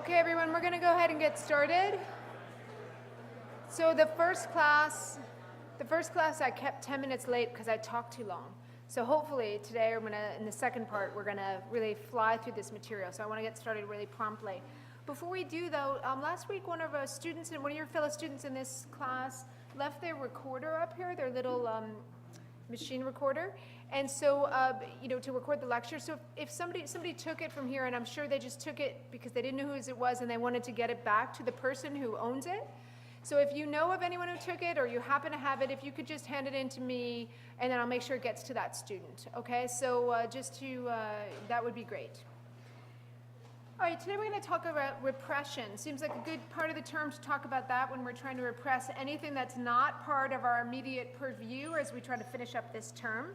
Okay, everyone, we're going to go ahead and get started. So the first class I kept 10 minutes late because I talked too long. So hopefully today, in the second part, we're going to really fly through this material. So I want to get started really promptly. Before we do, though, last week one of our students, one of your fellow students in this class, left their recorder up here, their little machine recorder, and so to record the lecture. So if somebody took it from here, and I'm sure they just took it because they didn't know whose it was and they wanted to get it back to the person who owns it. So if you know of anyone who took it or you happen to have it, if you could just hand it in to me, and then I'll make sure it gets to that student. Okay, so that would be great. All right, today we're going to talk about repression. Seems like a good part of the term to talk about that when we're trying to repress anything that's not part of our immediate purview as we try to finish up this term.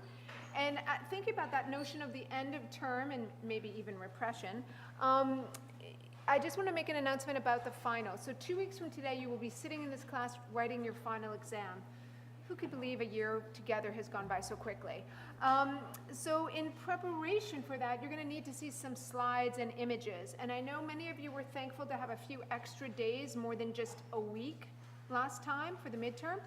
And thinking about that notion of the end of term and maybe even repression, I just want to make an announcement about the final. So 2 weeks from today, you will be sitting in this class writing your final exam. Who could believe a year together has gone by so quickly? So in preparation for that, you're going to need to see some slides and images. And I know many of you were thankful to have a few extra days, more than just a week last time for the midterm.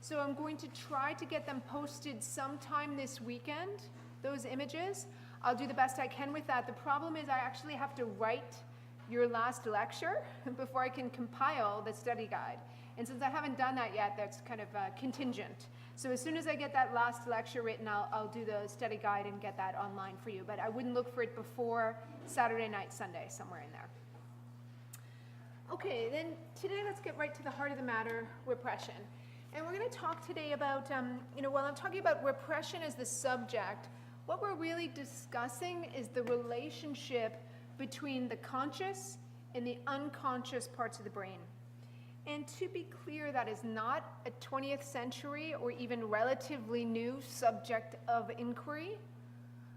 So I'm going to try to get them posted sometime this weekend, those images. I'll do the best I can with that. The problem is I actually have to write your last lecture before I can compile the study guide. And since I haven't done that yet, that's kind of contingent. So as soon as I get that last lecture written, I'll do the study guide and get that online for you. But I wouldn't look for it before Saturday night, Sunday, somewhere in there. Okay, then today let's get right to the heart of the matter, repression. And we're going to talk today about, while I'm talking about repression as the subject, what we're really discussing is the relationship between the conscious and the unconscious parts of the brain. And to be clear, that is not a 20th century or even relatively new subject of inquiry.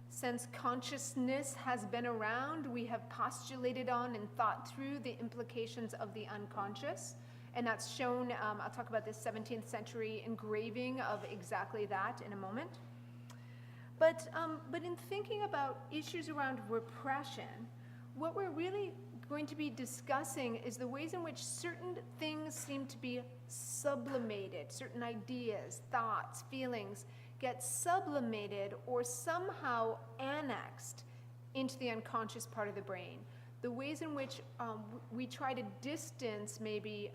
Since consciousness has been around, we have postulated on and thought through the implications of the unconscious. And that's shown, I'll talk about this 17th century engraving of exactly that in a moment. But in thinking about issues around repression, what we're really going to be discussing is the ways in which certain things seem to be sublimated, certain ideas, thoughts, feelings get sublimated or somehow annexed into the unconscious part of the brain. The ways in which we try to distance maybe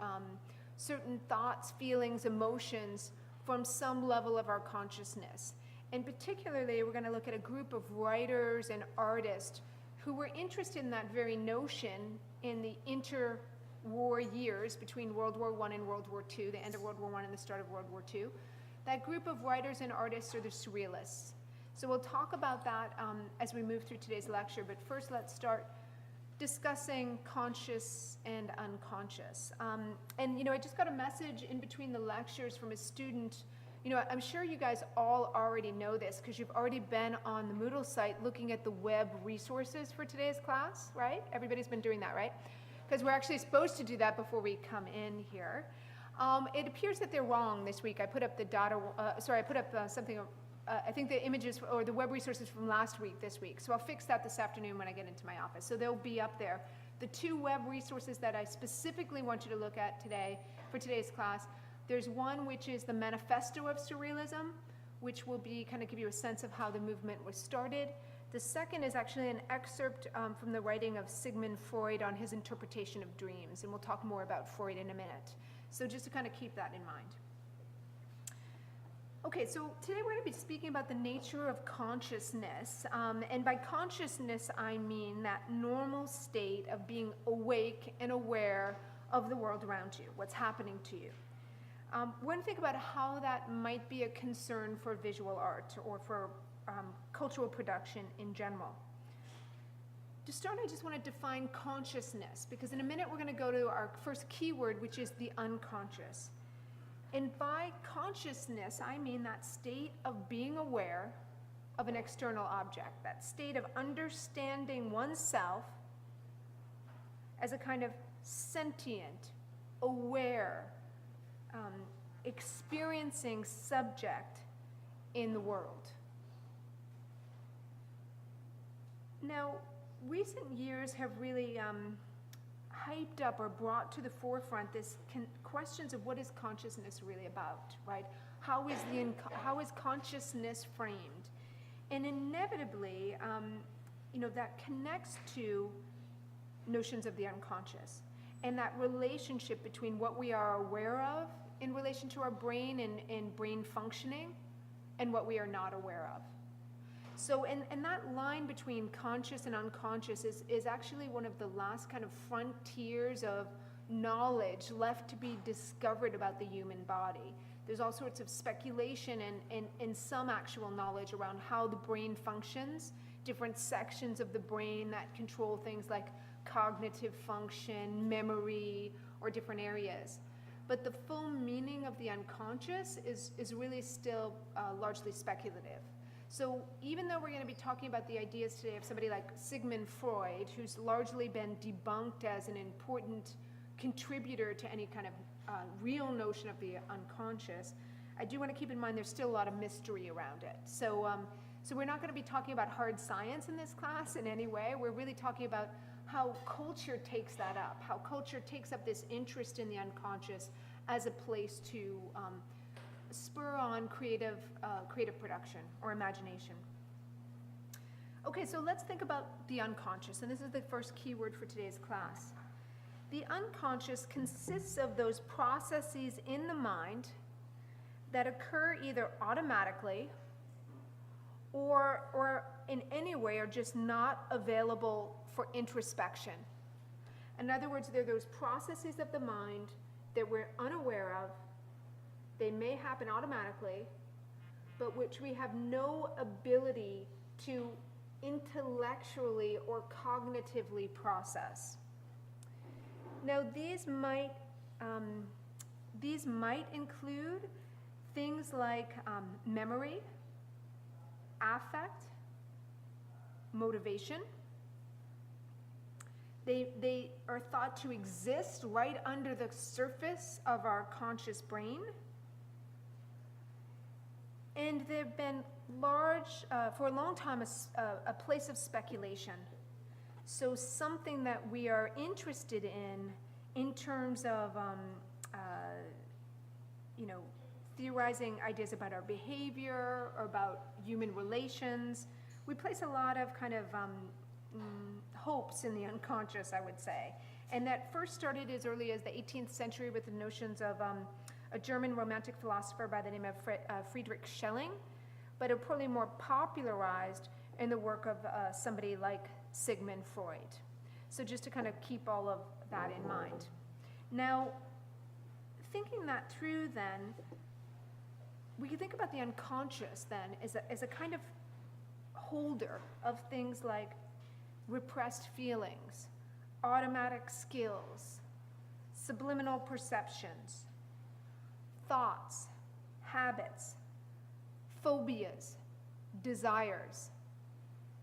certain thoughts, feelings, emotions from some level of our consciousness. And particularly, we're going to look at a group of writers and artists who were interested in that very notion in the interwar years between World War I and World War II, the end of World War I and the start of World War II. That group of writers and artists are the Surrealists. So we'll talk about that as we move through today's lecture, but first let's start discussing conscious and unconscious. And I just got a message in between the lectures from a student. I'm sure you guys all already know this because you've already been on the Moodle site looking at the web resources for today's class, right? Everybody's been doing that, right? Because we're actually supposed to do that before we come in here. It appears that they're wrong this week. I put up the data, I think the images or the web resources from last week, this week. So I'll fix that this afternoon when I get into my office. So they'll be up there. The two web resources that I specifically want you to look at today for today's class, there's one which is the Manifesto of Surrealism, which will kind of give you a sense of how the movement was started. The second is actually an excerpt from the writing of Sigmund Freud on his interpretation of dreams, and we'll talk more about Freud in a minute. So just to kind of keep that in mind. Okay, so today we're going to be speaking about the nature of consciousness, and by consciousness I mean that normal state of being awake and aware of the world around you, what's happening to you. We're going to think about how that might be a concern for visual art or for cultural production in general. To start, I just want to define consciousness, because in a minute we're going to go to our first keyword, which is the unconscious. And by consciousness, I mean that state of being aware of an external object, that state of understanding oneself as a kind of sentient, aware, experiencing subject in the world. Now, recent years have really hyped up or brought to the forefront this questions of what is consciousness really about, right? How is consciousness framed? And inevitably, that connects to notions of the unconscious and that relationship between what we are aware of in relation to our brain and brain functioning and what we are not aware of. So, and that line between conscious and unconscious is actually one of the last kind of frontiers of knowledge left to be discovered about the human body. There's all sorts of speculation and some actual knowledge around how the brain functions, different sections of the brain that control things like cognitive function, memory, or different areas. But the full meaning of the unconscious is really still largely speculative. So even though we're going to be talking about the ideas today of somebody like Sigmund Freud, who's largely been debunked as an important contributor to any kind of real notion of the unconscious, I do want to keep in mind there's still a lot of mystery around it. So we're not going to be talking about hard science in this class in any way. We're really talking about how culture takes that up, how culture takes up this interest in the unconscious as a place to spur on creative production or imagination. Okay, so let's think about the unconscious, and this is the first key word for today's class. The unconscious consists of those processes in the mind that occur either automatically or in any way are just not available for introspection. In other words, they're those processes of the mind that we're unaware of. They may happen automatically, but which we have no ability to intellectually or cognitively process. Now, these might include things like memory, affect, motivation. They are thought to exist right under the surface of our conscious brain. And they've been for a long time, a place of speculation. So something that we are interested in terms of, theorizing ideas about our behavior or about human relations. We place a lot of kind of hopes in the unconscious, I would say. And that first started as early as the 18th century with the notions of a German romantic philosopher by the name of Friedrich Schelling, but are probably more popularized in the work of somebody like Sigmund Freud. So just to kind of keep all of that in mind. Now, thinking that through then, we can think about the unconscious then as a kind of holder of things like repressed feelings, automatic skills, subliminal perceptions, thoughts, habits, phobias, desires,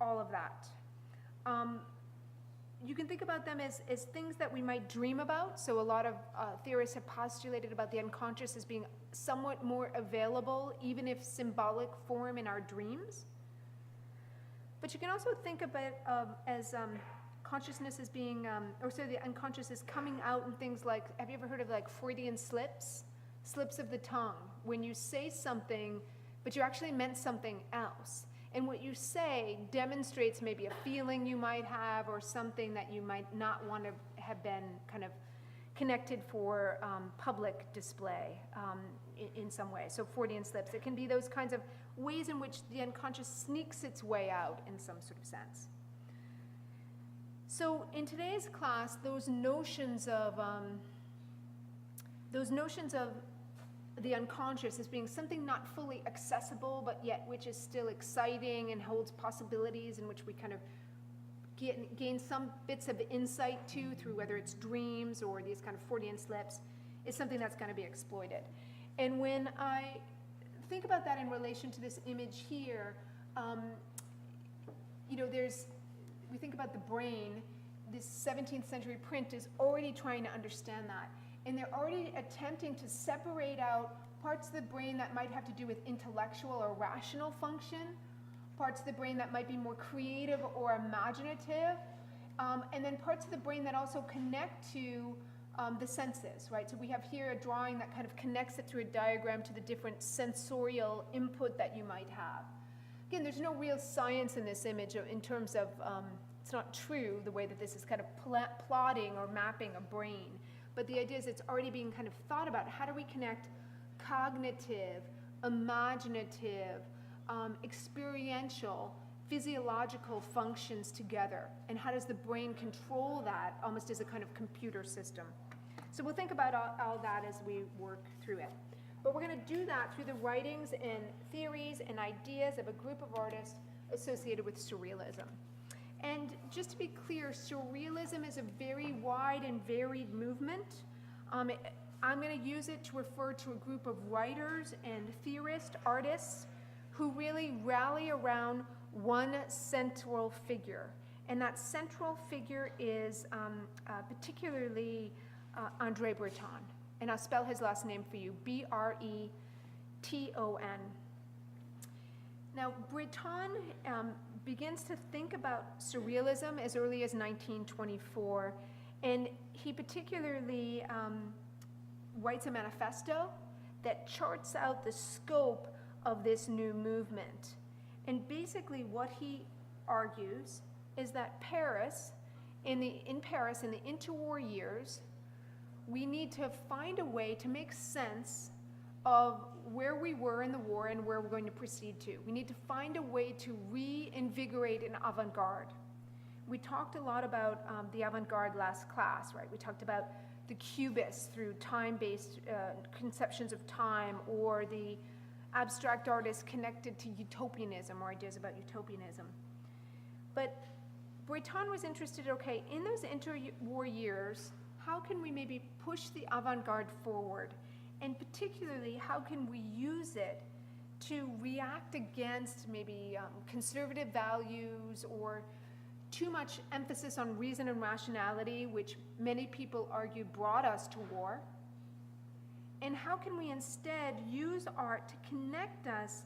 all of that. You can think about them as things that we might dream about. So a lot of theorists have postulated about the unconscious as being somewhat more available, even if symbolic form in our dreams. But you can also think of it as consciousness as being, the unconscious is coming out in things like, have you ever heard of like Freudian slips? Slips of the tongue, when you say something, but you actually meant something else. And what you say demonstrates maybe a feeling you might have or something that you might not want to have been kind of connected for public display in some way. So Freudian slips, it can be those kinds of ways in which the unconscious sneaks its way out in some sort of sense. So in today's class, those notions of the unconscious as being something not fully accessible, but yet which is still exciting and holds possibilities in which we kind of gain some bits of insight to through whether it's dreams or these kind of Freudian slips, is something that's going to be exploited. And when I think about that in relation to this image here, we think about the brain, this 17th century print is already trying to understand that. And they're already attempting to separate out parts of the brain that might have to do with intellectual or rational function, parts of the brain that might be more creative or imaginative, and then parts of the brain that also connect to the senses, right? So we have here a drawing that kind of connects it through a diagram to the different sensorial input that you might have. Again, there's no real science in this image in terms of, it's not true the way that this is kind of plotting or mapping a brain, but the idea is it's already being kind of thought about. How do we connect cognitive, imaginative, experiential, physiological functions together, and how does the brain control that almost as a kind of computer system? So we'll think about all that as we work through it. But we're going to do that through the writings and theories and ideas of a group of artists associated with Surrealism. And just to be clear, Surrealism is a very wide and varied movement. I'm going to use it to refer to a group of writers and theorists, artists, who really rally around one central figure. And that central figure is particularly André Breton. And I'll spell his last name for you, B-R-E-T-O-N. Now, Breton begins to think about Surrealism as early as 1924, and he particularly writes a manifesto that charts out the scope of this new movement. And basically what he argues is that in the interwar years, we need to find a way to make sense of where we were in the war and where we're going to proceed to. We need to find a way to reinvigorate an avant-garde. We talked a lot about the avant-garde last class, right? We talked about the Cubists through time-based conceptions of time, or the abstract artists connected to utopianism or ideas about utopianism. But Breton was interested, okay, in those interwar years, how can we maybe push the avant-garde forward? And particularly, how can we use it to react against maybe conservative values or too much emphasis on reason and rationality, which many people argue brought us to war? And how can we instead use art to connect us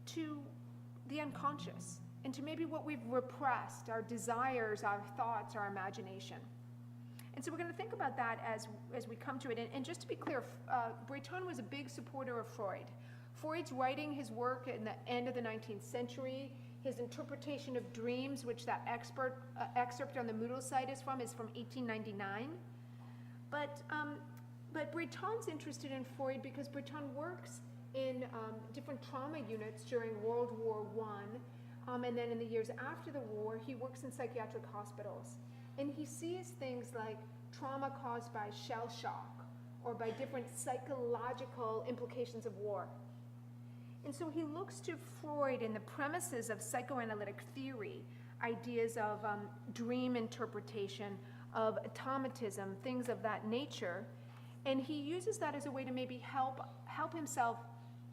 to the unconscious and to maybe what we've repressed, our desires, our thoughts, our imagination? And so we're going to think about that as we come to it. And just to be clear, Breton was a big supporter of Freud. Freud's writing his work in the end of the 19th century. His interpretation of dreams, which that excerpt on the Moodle site is from 1899. But Breton's interested in Freud because Breton works in different trauma units during World War I, and then in the years after the war, he works in psychiatric hospitals. And he sees things like trauma caused by shell shock or by different psychological implications of war. And so he looks to Freud and the premises of psychoanalytic theory, ideas of dream interpretation, of automatism, things of that nature. And he uses that as a way to maybe help himself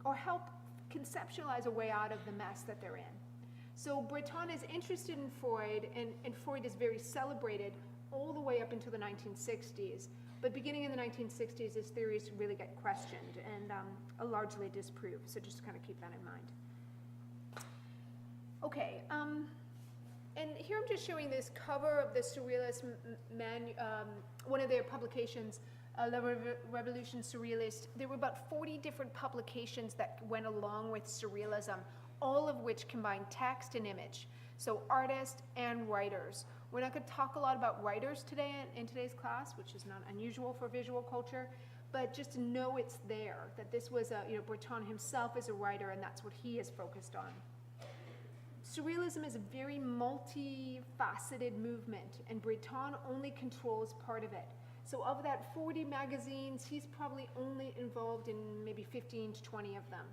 or help conceptualize a way out of the mess that they're in. So Breton is interested in Freud, and Freud is very celebrated all the way up until the 1960s. But beginning in the 1960s, his theories really get questioned and are largely disproved. So just to kind of keep that in mind. Okay, and here I'm just showing this cover of the Surrealist one of their publications, La Révolution Surréaliste. There were about 40 different publications that went along with Surrealism, all of which combine text and image. So artists and writers. We're not going to talk a lot about writers today in today's class, which is not unusual for visual culture, but just to know it's there, that this was Breton himself is a writer, and that's what he is focused on. Surrealism is a very multifaceted movement, and Breton only controls part of it. So of that 40 magazines, he's probably only involved in maybe 15 to 20 of them.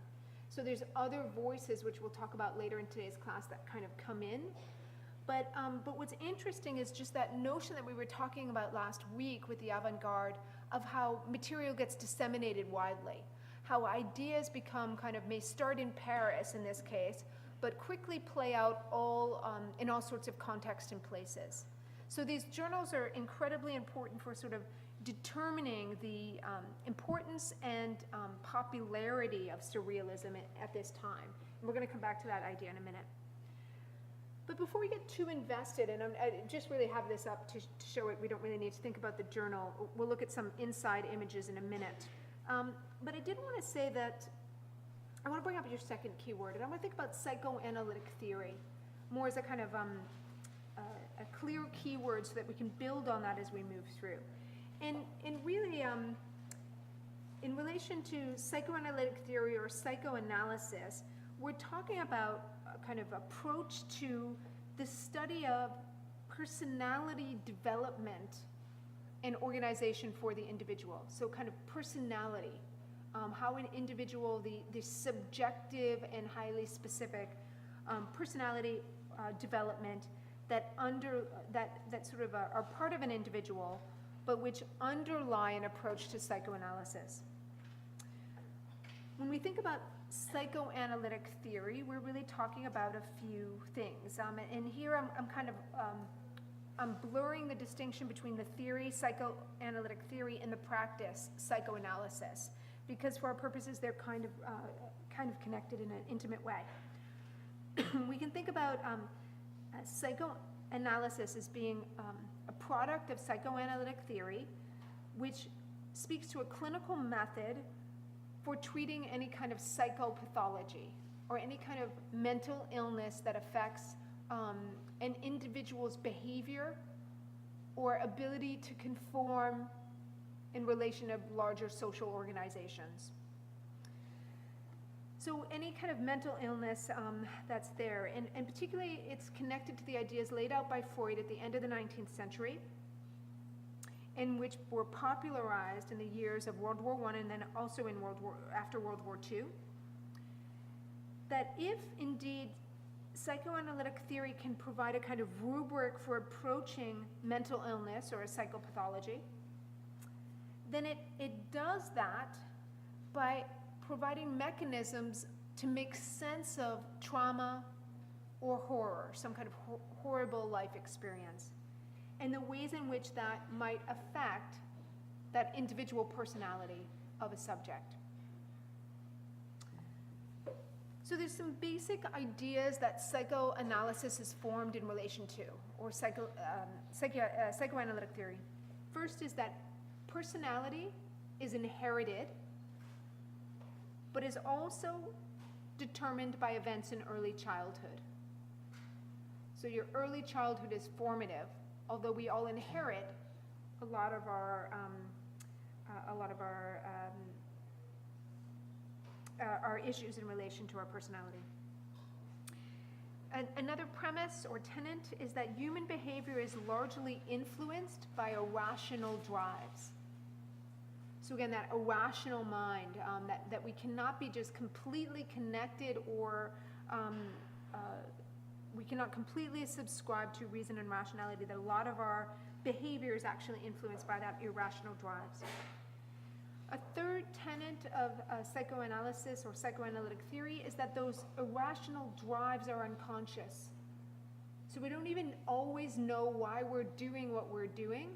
So there's other voices, which we'll talk about later in today's class, that kind of come in. But what's interesting is just that notion that we were talking about last week with the avant-garde of how material gets disseminated widely, how ideas become may start in Paris in this case, but quickly play out in all sorts of contexts and places. So these journals are incredibly important for sort of determining the importance and popularity of Surrealism at this time. And we're going to come back to that idea in a minute. But before we get too invested, and I just really have this up to show it, we don't really need to think about the journal. We'll look at some inside images in a minute. But I did want to say that I want to bring up your second keyword, and I want to think about psychoanalytic theory more as a kind of a clear keyword so that we can build on that as we move through. And really, in relation to psychoanalytic theory or psychoanalysis, we're talking about a kind of approach to the study of personality development and organization for the individual. So kind of personality, how an individual, the subjective and highly specific personality development that sort of are part of an individual, but which underlie an approach to psychoanalysis. When we think about psychoanalytic theory, we're really talking about a few things. And here I'm blurring the distinction between the theory, psychoanalytic theory, and the practice, psychoanalysis, because for our purposes, they're kind of connected in an intimate way. We can think about psychoanalysis as being a product of psychoanalytic theory, which speaks to a clinical method for treating any kind of psychopathology or any kind of mental illness that affects an individual's behavior or ability to conform in relation to larger social organizations. So any kind of mental illness that's there, and particularly it's connected to the ideas laid out by Freud at the end of the 19th century, and which were popularized in the years of World War I and then also in after World War II, that if indeed psychoanalytic theory can provide a kind of rubric for approaching mental illness or a psychopathology, then it does that by providing mechanisms to make sense of trauma or horror, some kind of horrible life experience, and the ways in which that might affect that individual personality of a subject. So there's some basic ideas that psychoanalysis is formed in relation to, or psychoanalytic theory. First is that personality is inherited, but is also determined by events in early childhood. So your early childhood is formative, although we all inherit a lot of our issues in relation to our personality. Another premise or tenet is that human behavior is largely influenced by irrational drives. So again, that irrational mind, that we cannot be just completely connected or we cannot completely subscribe to reason and rationality, that a lot of our behavior is actually influenced by that irrational drives. A third tenet of psychoanalysis or psychoanalytic theory is that those irrational drives are unconscious. So we don't even always know why we're doing what we're doing,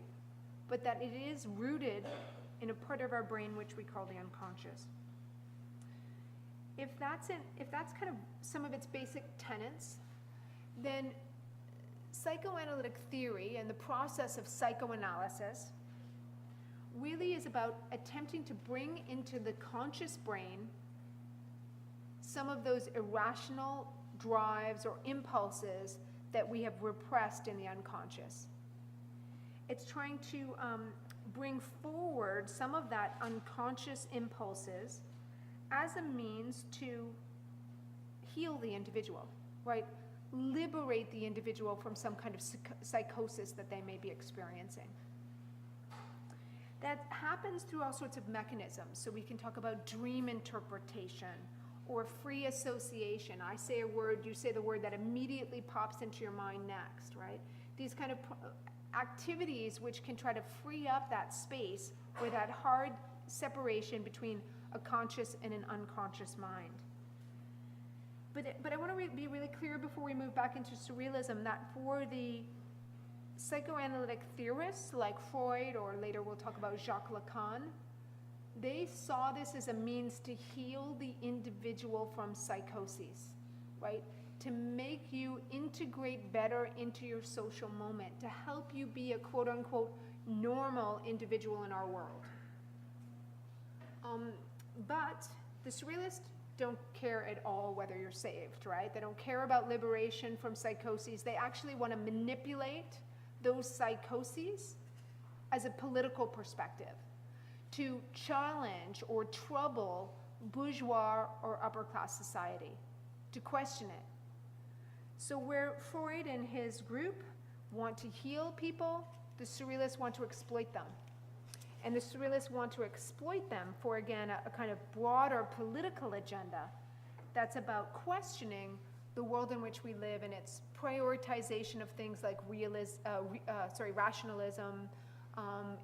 but that it is rooted in a part of our brain which we call the unconscious. If that's kind of some of its basic tenets, then psychoanalytic theory and the process of psychoanalysis really is about attempting to bring into the conscious brain some of those irrational drives or impulses that we have repressed in the unconscious. It's trying to bring forward some of that unconscious impulses as a means to heal the individual, right? Liberate the individual from some kind of psychosis that they may be experiencing. That happens through all sorts of mechanisms. So we can talk about dream interpretation or free association. I say a word, you say the word that immediately pops into your mind next, right? These kind of activities which can try to free up that space or that hard separation between a conscious and an unconscious mind. But I want to be really clear before we move back into surrealism that for the psychoanalytic theorists like Freud, or later we'll talk about Jacques Lacan, they saw this as a means to heal the individual from psychoses, right? to make you integrate better into your social moment, to help you be a quote-unquote normal individual in our world. But the Surrealists don't care at all whether you're saved, right? They don't care about liberation from psychoses. They actually want to manipulate those psychoses as a political perspective, to challenge or trouble bourgeois or upper class society, to question it. So where Freud and his group want to heal people, the Surrealists want to exploit them. And the Surrealists want to exploit them for, again, a kind of broader political agenda that's about questioning the world in which we live and its prioritization of things like rationalism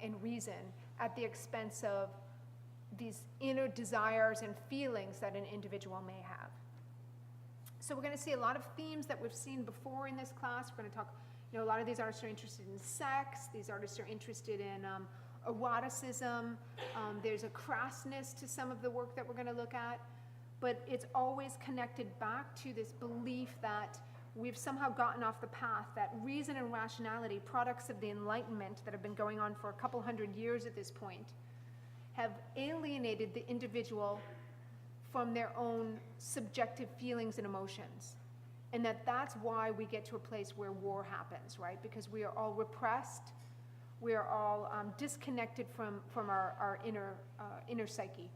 and reason at the expense of these inner desires and feelings that an individual may have. So we're going to see a lot of themes that we've seen before in this class. We're going to talk, a lot of these artists are interested in sex. These artists are interested in eroticism. There's a crassness to some of the work that we're going to look at. But it's always connected back to this belief that we've somehow gotten off the path, that reason and rationality, products of the Enlightenment that have been going on for a couple hundred years at this point, have alienated the individual from their own subjective feelings and emotions. And that's why we get to a place where war happens, right? Because we are all repressed, we are all disconnected from our inner psyche.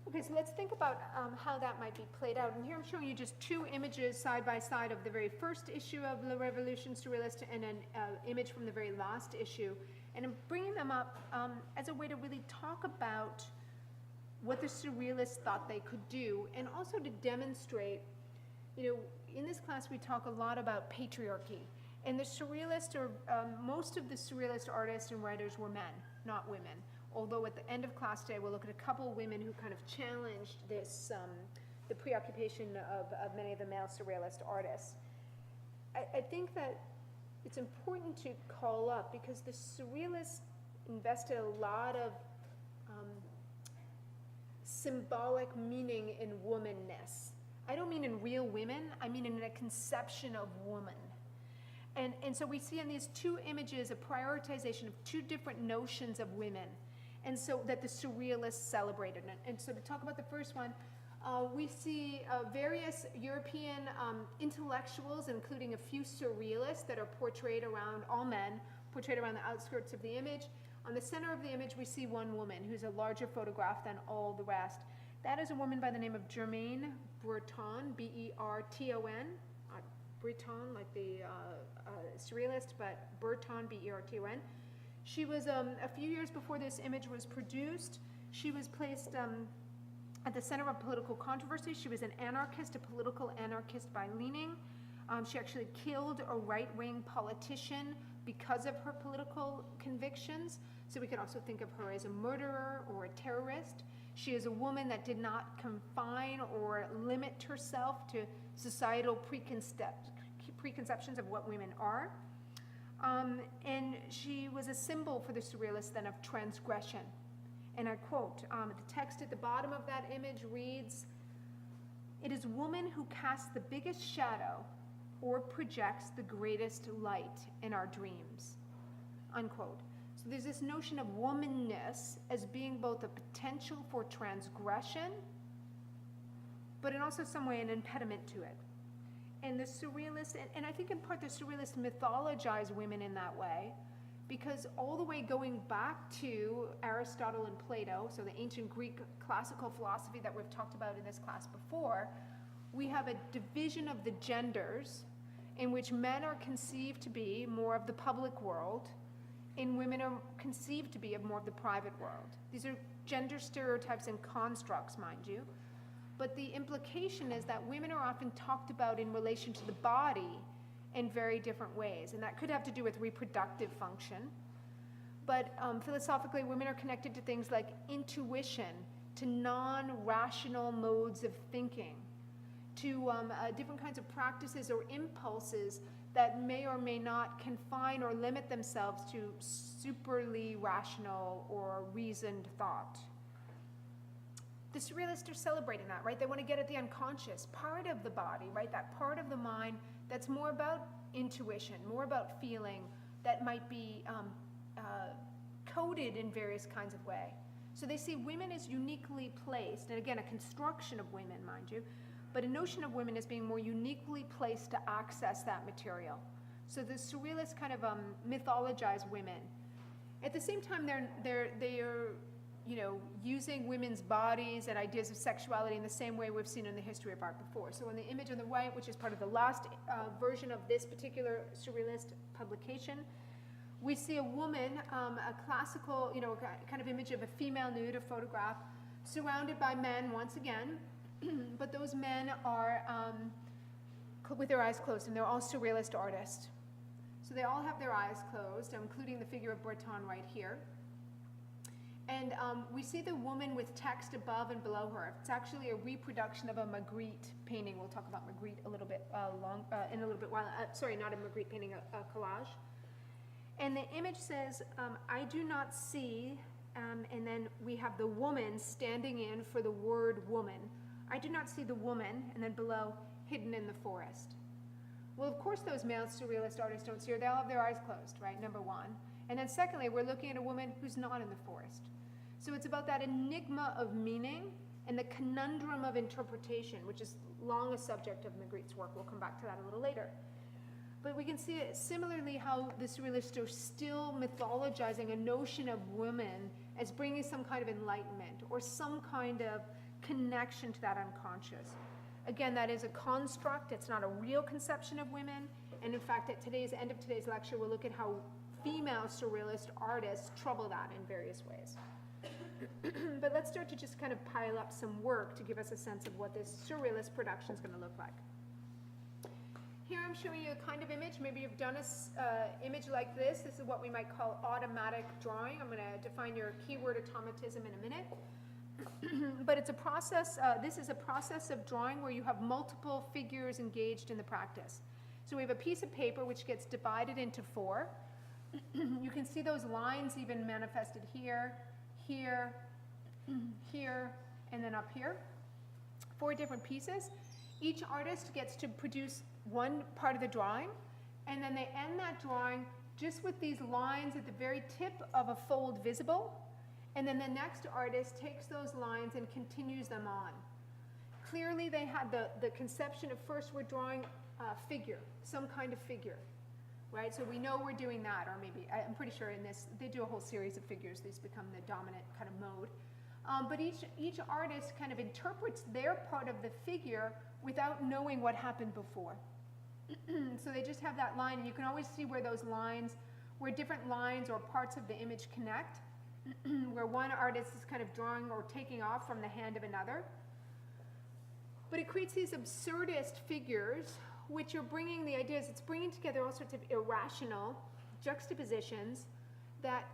Okay, so let's think about how that might be played out. And here I'm showing you just two images side by side of the very first issue of La Révolution Surréaliste and an image from the very last issue. And I'm bringing them up as a way to really talk about what the Surrealists thought they could do, and also to demonstrate, in this class we talk a lot about patriarchy. And the Surrealists, or most of the Surrealist artists and writers were men, not women. Although at the end of class today, we'll look at a couple women who kind of challenged this, the preoccupation of many of the male Surrealist artists. I think that it's important to call up, because the Surrealists invested a lot of symbolic meaning in womanness. I don't mean in real women, I mean in a conception of woman. And so we see in these two images a prioritization of two different notions of women, and so that the Surrealists celebrated. And so to talk about the first one, we see various European intellectuals, including a few Surrealists that are portrayed around, all men, portrayed around the outskirts of the image. On the center of the image, we see one woman who's a larger photograph than all the rest. That is a woman by the name of Germaine Breton, B-E-R-T-O-N. Breton, like the Surrealist, but Breton, B-E-R-T-O-N. She was, a few years before this image was produced, she was placed at the center of political controversy. She was an anarchist, a political anarchist by leaning. She actually killed a right-wing politician because of her political convictions. So we could also think of her as a murderer or a terrorist. She is a woman that did not confine or limit herself to societal preconceptions of what women are. And she was a symbol for the Surrealists then of transgression. And I quote, the text at the bottom of that image reads, "It is woman who casts the biggest shadow or projects the greatest light in our dreams," unquote. So there's this notion of womanness as being both a potential for transgression, but in also some way an impediment to it. And the Surrealists, and I think in part the Surrealists mythologize women in that way, because all the way going back to Aristotle and Plato, so the ancient Greek classical philosophy that we've talked about in this class before, we have a division of the genders in which men are conceived to be more of the public world and women are conceived to be of more of the private world. These are gender stereotypes and constructs, mind you. But the implication is that women are often talked about in relation to the body in very different ways. And that could have to do with reproductive function. But philosophically, women are connected to things like intuition, to non-rational modes of thinking, to different kinds of practices or impulses that may or may not confine or limit themselves to superly rational or reasoned thought. The Surrealists are celebrating that, right? They want to get at the unconscious part of the body, right? That part of the mind that's more about intuition, more about feeling, that might be coded in various kinds of way. So they see women as uniquely placed, and again, a construction of women, mind you, but a notion of women as being more uniquely placed to access that material. So the Surrealists kind of mythologize women. At the same time, they are using women's bodies and ideas of sexuality in the same way we've seen in the history of art before. So in the image on the right, which is part of the last version of this particular Surrealist publication, we see a woman, a classical, kind of image of a female nude, a photograph, surrounded by men once again, but those men are with their eyes closed, and they're all Surrealist artists. So they all have their eyes closed, including the figure of Breton right here. And we see the woman with text above and below her. It's actually a reproduction of a Magritte painting. We'll talk about Magritte a little bit in a little bit while. Sorry, not a Magritte painting, a collage. And the image says, I do not see, and then we have the woman standing in for the word woman. I do not see the woman, and then below, hidden in the forest. Well, of course those male Surrealist artists don't see her. They all have their eyes closed, right, number one. And then secondly, we're looking at a woman who's not in the forest. So it's about that enigma of meaning and the conundrum of interpretation, which is long a subject of Magritte's work. We'll come back to that a little later. But we can see it similarly how the Surrealists are still mythologizing a notion of women as bringing some kind of enlightenment or some kind of connection to that unconscious. Again, that is a construct. It's not a real conception of women. And in fact, at today's end of today's lecture, we'll look at how female Surrealist artists trouble that in various ways. But let's start to just kind of pile up some work to give us a sense of what this Surrealist production is going to look like. Here I'm showing you a kind of image. Maybe you've done an image like this. This is what we might call automatic drawing. I'm going to define your keyword automatism in a minute. But it's a process, this is a process of drawing where you have multiple figures engaged in the practice. So we have a piece of paper which gets divided into four. You can see those lines even manifested here, here, here, and then up here. Four different pieces. Each artist gets to produce one part of the drawing, and then they end that drawing just with these lines at the very tip of a fold visible, and then the next artist takes those lines and continues them on. Clearly they had the conception of first we're drawing a figure, some kind of figure. Right, so we know we're doing that, or maybe, I'm pretty sure in this, they do a whole series of figures. These become the dominant kind of mode. But each artist kind of interprets their part of the figure without knowing what happened before. So they just have that line, and you can always see where those lines, where different lines or parts of the image connect, where one artist is kind of drawing or taking off from the hand of another. But it creates these absurdist figures which are bringing the ideas, it's bringing together all sorts of irrational juxtapositions that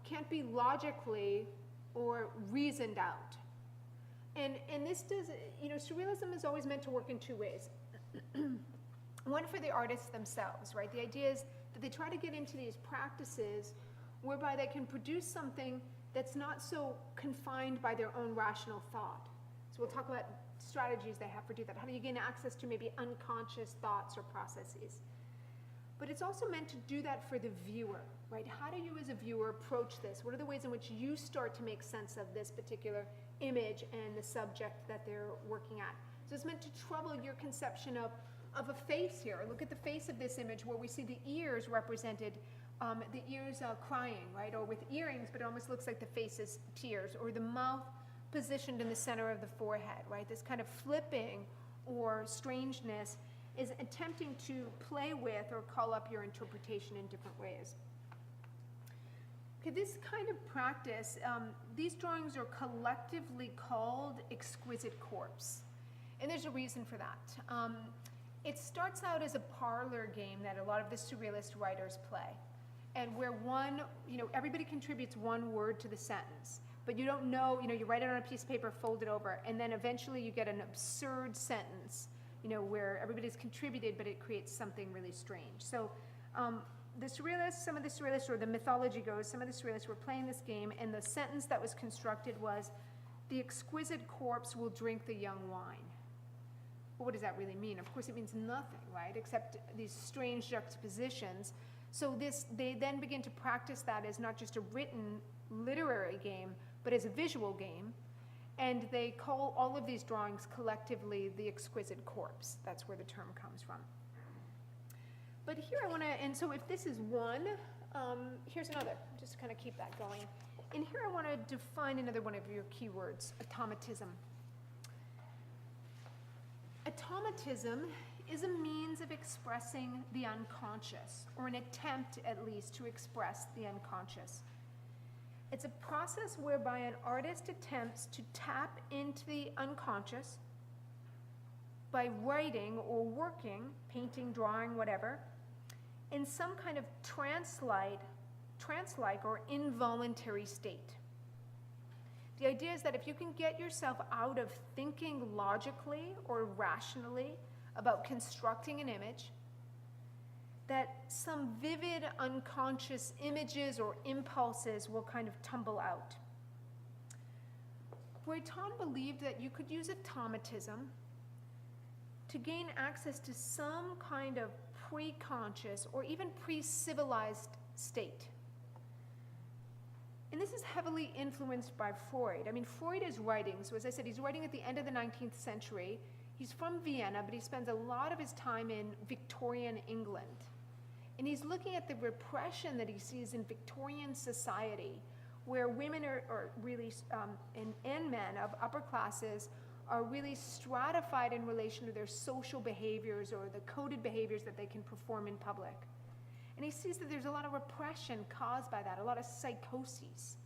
can't be logically or reasoned out. And this does, Surrealism is always meant to work in two ways. One for the artists themselves, right? The idea is that they try to get into these practices whereby they can produce something that's not so confined by their own rational thought. So we'll talk about strategies they have to do that. How do you gain access to maybe unconscious thoughts or processes? But it's also meant to do that for the viewer, right? How do you as a viewer approach this? What are the ways in which you start to make sense of this particular image and the subject that they're working at? So it's meant to trouble your conception of a face here. Look at the face of this image where we see the ears represented, the ears crying, right? Or with earrings, but it almost looks like the face is tears, or the mouth positioned in the center of the forehead, right? This kind of flipping or strangeness is attempting to play with or call up your interpretation in different ways. Okay, this kind of practice, these drawings are collectively called Exquisite Corpse, and there's a reason for that. It starts out as a parlor game that a lot of the Surrealist writers play, and where everybody contributes one word to the sentence. But you don't know, you write it on a piece of paper, fold it over, and then eventually you get an absurd sentence, where everybody's contributed, but it creates something really strange. So the Surrealists, some of the Surrealists, or the mythology goes, some of the Surrealists were playing this game, and the sentence that was constructed was, the exquisite corpse will drink the young wine. Well, what does that really mean? Of course, it means nothing, right? Except these strange juxtapositions. So they then begin to practice that as not just a written literary game, but as a visual game. And they call all of these drawings collectively the exquisite corpse. That's where the term comes from. But here I want to, and so if this is one, here's another, just to kind of keep that going. And here I want to define another one of your keywords, automatism. Automatism is a means of expressing the unconscious, or an attempt at least to express the unconscious. It's a process whereby an artist attempts to tap into the unconscious by writing or working, painting, drawing, whatever, in some kind of trance-like or involuntary state. The idea is that if you can get yourself out of thinking logically or rationally about constructing an image, that some vivid unconscious images or impulses will kind of tumble out. Breton believed that you could use automatism to gain access to some kind of pre-conscious or even pre-civilized state. And this is heavily influenced by Freud. I mean, Freud is writing, so as I said, he's writing at the end of the 19th century. He's from Vienna, but he spends a lot of his time in Victorian England. And he's looking at the repression that he sees in Victorian society, where women are really, and men of upper classes are really stratified in relation to their social behaviors or the coded behaviors that they can perform in public. And he sees that there's a lot of repression caused by that, a lot of psychoses.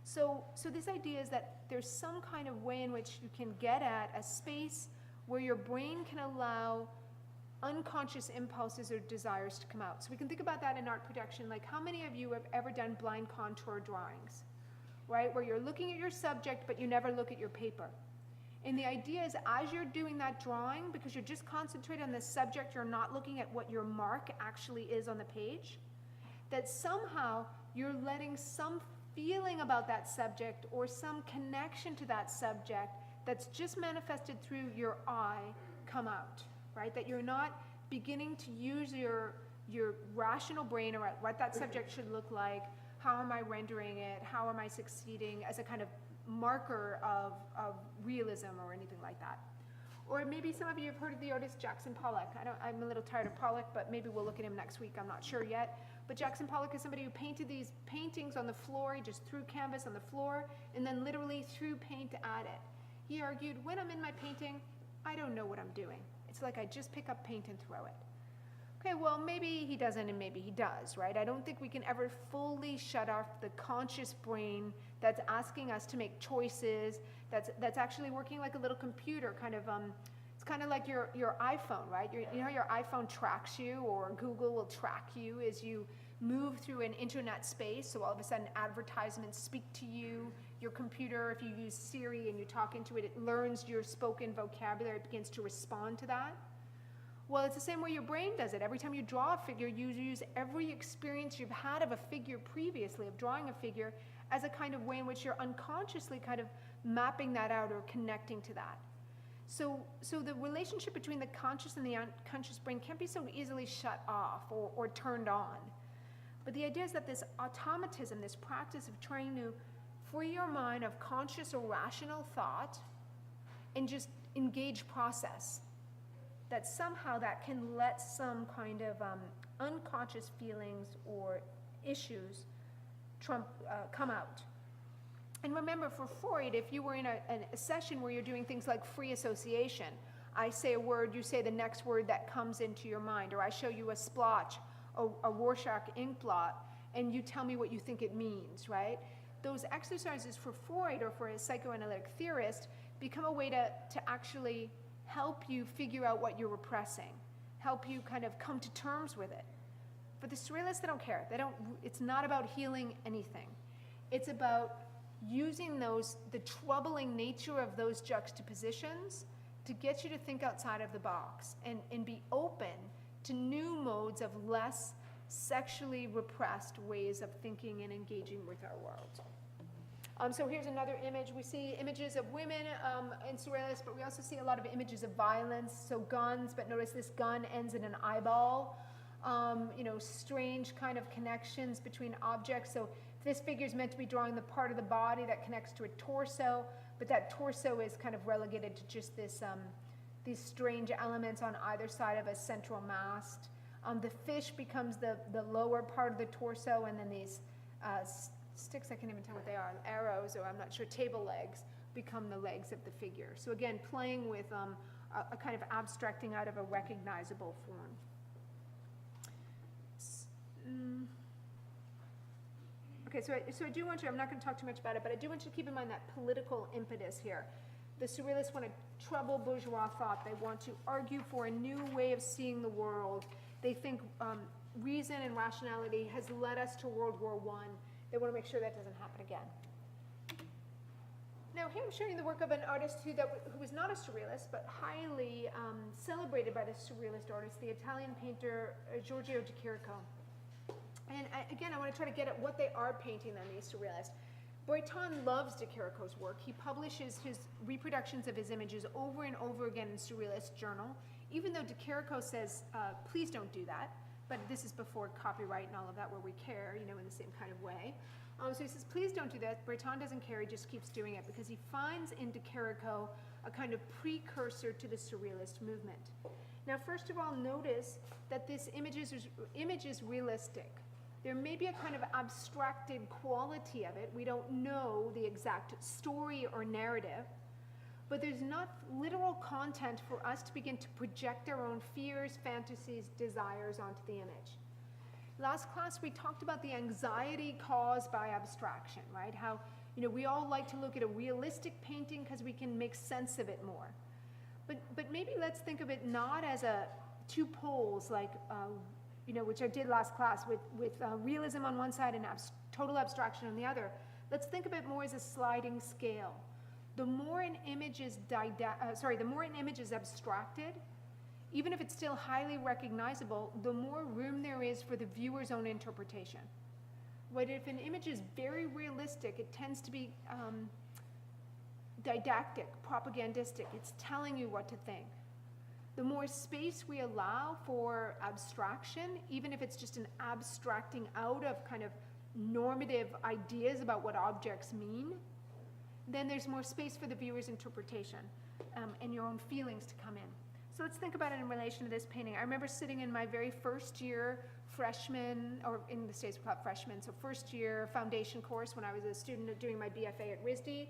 So this idea is that there's some kind of way in which you can get at a space where your brain can allow unconscious impulses or desires to come out. So we can think about that in art production. Like, how many of you have ever done blind contour drawings, right? Where you're looking at your subject, but you never look at your paper. And the idea is, as you're doing that drawing, because you're just concentrated on the subject, you're not looking at what your mark actually is on the page, that somehow you're letting some feeling about that subject or some connection to that subject that's just manifested through your eye come out, right? That you're not beginning to use your rational brain around what that subject should look like, how am I rendering it, how am I succeeding, as a kind of marker of realism or anything like that. Or maybe some of you have heard of the artist Jackson Pollock. I'm a little tired of Pollock, but maybe we'll look at him next week, I'm not sure yet. But Jackson Pollock is somebody who painted these paintings on the floor. He just threw canvas on the floor and then literally threw paint at it. He argued, when I'm in my painting, I don't know what I'm doing. It's like I just pick up paint and throw it. Okay, well, maybe he doesn't and maybe he does, right? I don't think we can ever fully shut off the conscious brain that's asking us to make choices, that's actually working like a little computer, kind of, it's kind of like your iPhone, right? You know how your iPhone tracks you, or Google will track you as you move through an internet space, so all of a sudden advertisements speak to you. Your computer, if you use Siri and you talk into it, it learns your spoken vocabulary, it begins to respond to that. Well, it's the same way your brain does it. Every time you draw a figure, you use every experience you've had of a figure previously, of drawing a figure, as a kind of way in which you're unconsciously kind of mapping that out or connecting to that. So the relationship between the conscious and the unconscious brain can't be so easily shut off or turned on. But the idea is that this automatism, this practice of trying to free your mind of conscious or rational thought and just engage process, that somehow that can let some kind of unconscious feelings or issues come out. And remember, for Freud, if you were in a session where you're doing things like free association, I say a word, you say the next word that comes into your mind, or I show you a splotch, a Rorschach ink blot, and you tell me what you think it means, right? Those exercises for Freud or for a psychoanalytic theorist become a way to actually help you figure out what you're repressing, help you kind of come to terms with it. For the surrealists, they don't care. It's not about healing anything. It's about using the troubling nature of those juxtapositions to get you to think outside of the box and be open to new modes of less sexually repressed ways of thinking and engaging with our world. So here's another image. We see images of women in Surrealists, but we also see a lot of images of violence. So guns, but notice this gun ends in an eyeball. Strange kind of connections between objects. So this figure is meant to be drawing the part of the body that connects to a torso, but that torso is kind of relegated to just this, these strange elements on either side of a central mast. The fish becomes the lower part of the torso, and then these sticks, I can't even tell what they are, arrows, or I'm not sure, table legs, become the legs of the figure. So again, playing with a kind of abstracting out of a recognizable form. Okay, so I do want you, I'm not going to talk too much about it, but I do want you to keep in mind that political impetus here. The Surrealists want to trouble bourgeois thought. They want to argue for a new way of seeing the world. They think reason and rationality has led us to World War I. They want to make sure that doesn't happen again. Now here I'm showing you the work of an artist who was not a Surrealist, but highly celebrated by the Surrealist artists, the Italian painter Giorgio De Chirico. And again, I want to try to get at what they are painting then, these Surrealists. Breton loves De Chirico's work. He publishes his reproductions of his images over and over again in Surrealist Journal, even though De Chirico says, please don't do that. But this is before copyright and all of that, where we care, in the same kind of way. So he says, please don't do that. Breton doesn't care, he just keeps doing it, because he finds in De Chirico a kind of precursor to the Surrealist movement. Now, first of all, notice that this image is realistic. There may be a kind of abstracted quality of it. We don't know the exact story or narrative, but there's not literal content for us to begin to project our own fears, fantasies, desires onto the image. Last class, we talked about the anxiety caused by abstraction, right? How, we all like to look at a realistic painting because we can make sense of it more. But maybe let's think of it not as two poles, like, which I did last class with realism on one side and total abstraction on the other. Let's think of it more as a sliding scale. The more an image is abstracted, even if it's still highly recognizable, the more room there is for the viewer's own interpretation. But if an image is very realistic, it tends to be didactic, propagandistic. It's telling you what to think. The more space we allow for abstraction, even if it's just an abstracting out of kind of normative ideas about what objects mean, then there's more space for the viewer's interpretation and your own feelings to come in. So let's think about it in relation to this painting. I remember sitting in my very first year freshman, or in the States we call it freshman, so first year foundation course when I was a student doing my BFA at RISD.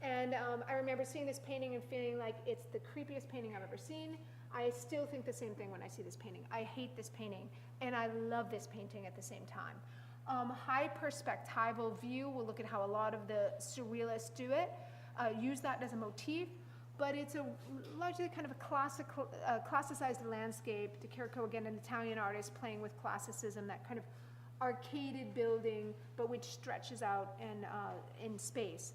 And I remember seeing this painting and feeling like it's the creepiest painting I've ever seen. I still think the same thing when I see this painting. I hate this painting, and I love this painting at the same time. High perspectival view, we'll look at how a lot of the Surrealists do it, use that as a motif, but it's a largely kind of a classicized landscape. De Chirico, again, an Italian artist playing with classicism, that kind of arcaded building, but which stretches out in space.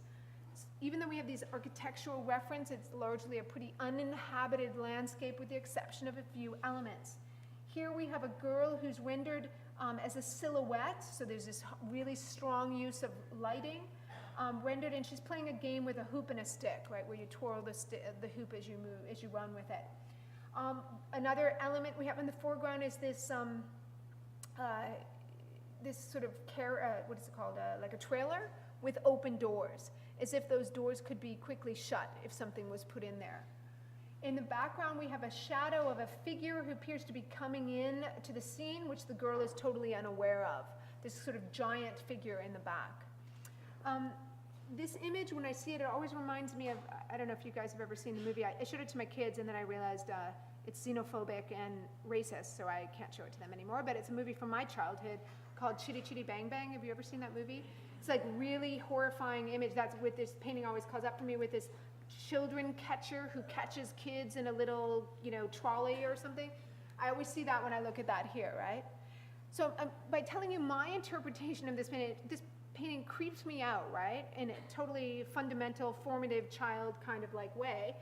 Even though we have these architectural references, it's largely a pretty uninhabited landscape with the exception of a few elements. Here we have a girl who's rendered as a silhouette, so there's this really strong use of lighting, rendered, and she's playing a game with a hoop and a stick, right, where you twirl the hoop as you move, as you run with it. Another element we have in the foreground is this this sort of what is it called, like a trailer with open doors, as if those doors could be quickly shut if something was put in there. In the background, we have a shadow of a figure who appears to be coming in to the scene, which the girl is totally unaware of. This sort of giant figure in the back. This image, when I see it, it always reminds me of, I don't know if you guys have ever seen the movie. I showed it to my kids, and then I realized it's xenophobic and racist, so I can't show it to them anymore. But it's a movie from my childhood called Chitty Chitty Bang Bang. Have you ever seen that movie? It's like really horrifying image. That's what this painting always calls up for me, with this children catcher who catches kids in a little, trolley or something. I always see that when I look at that here, right? So by telling you my interpretation of this painting creeps me out, right? In a totally fundamental, formative child kind of like way.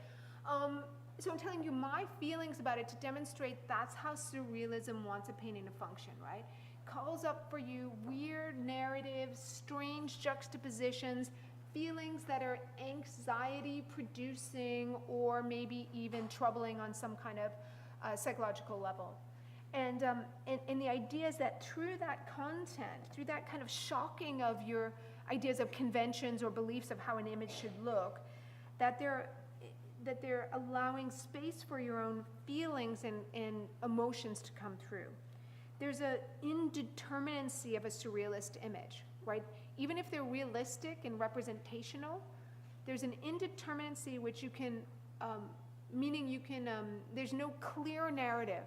So I'm telling you my feelings about it to demonstrate that's how Surrealism wants a painting to function, right? Calls up for you weird narratives, strange juxtapositions, feelings that are anxiety producing or maybe even troubling on some kind of psychological level. And the idea is that through that content, through that kind of shocking of your ideas of conventions or beliefs of how an image should look, that they're allowing space for your own feelings and emotions to come through. There's an indeterminacy of a surrealist image, right? Even if they're realistic and representational, there's an indeterminacy which you can, meaning you can, there's no clear narrative,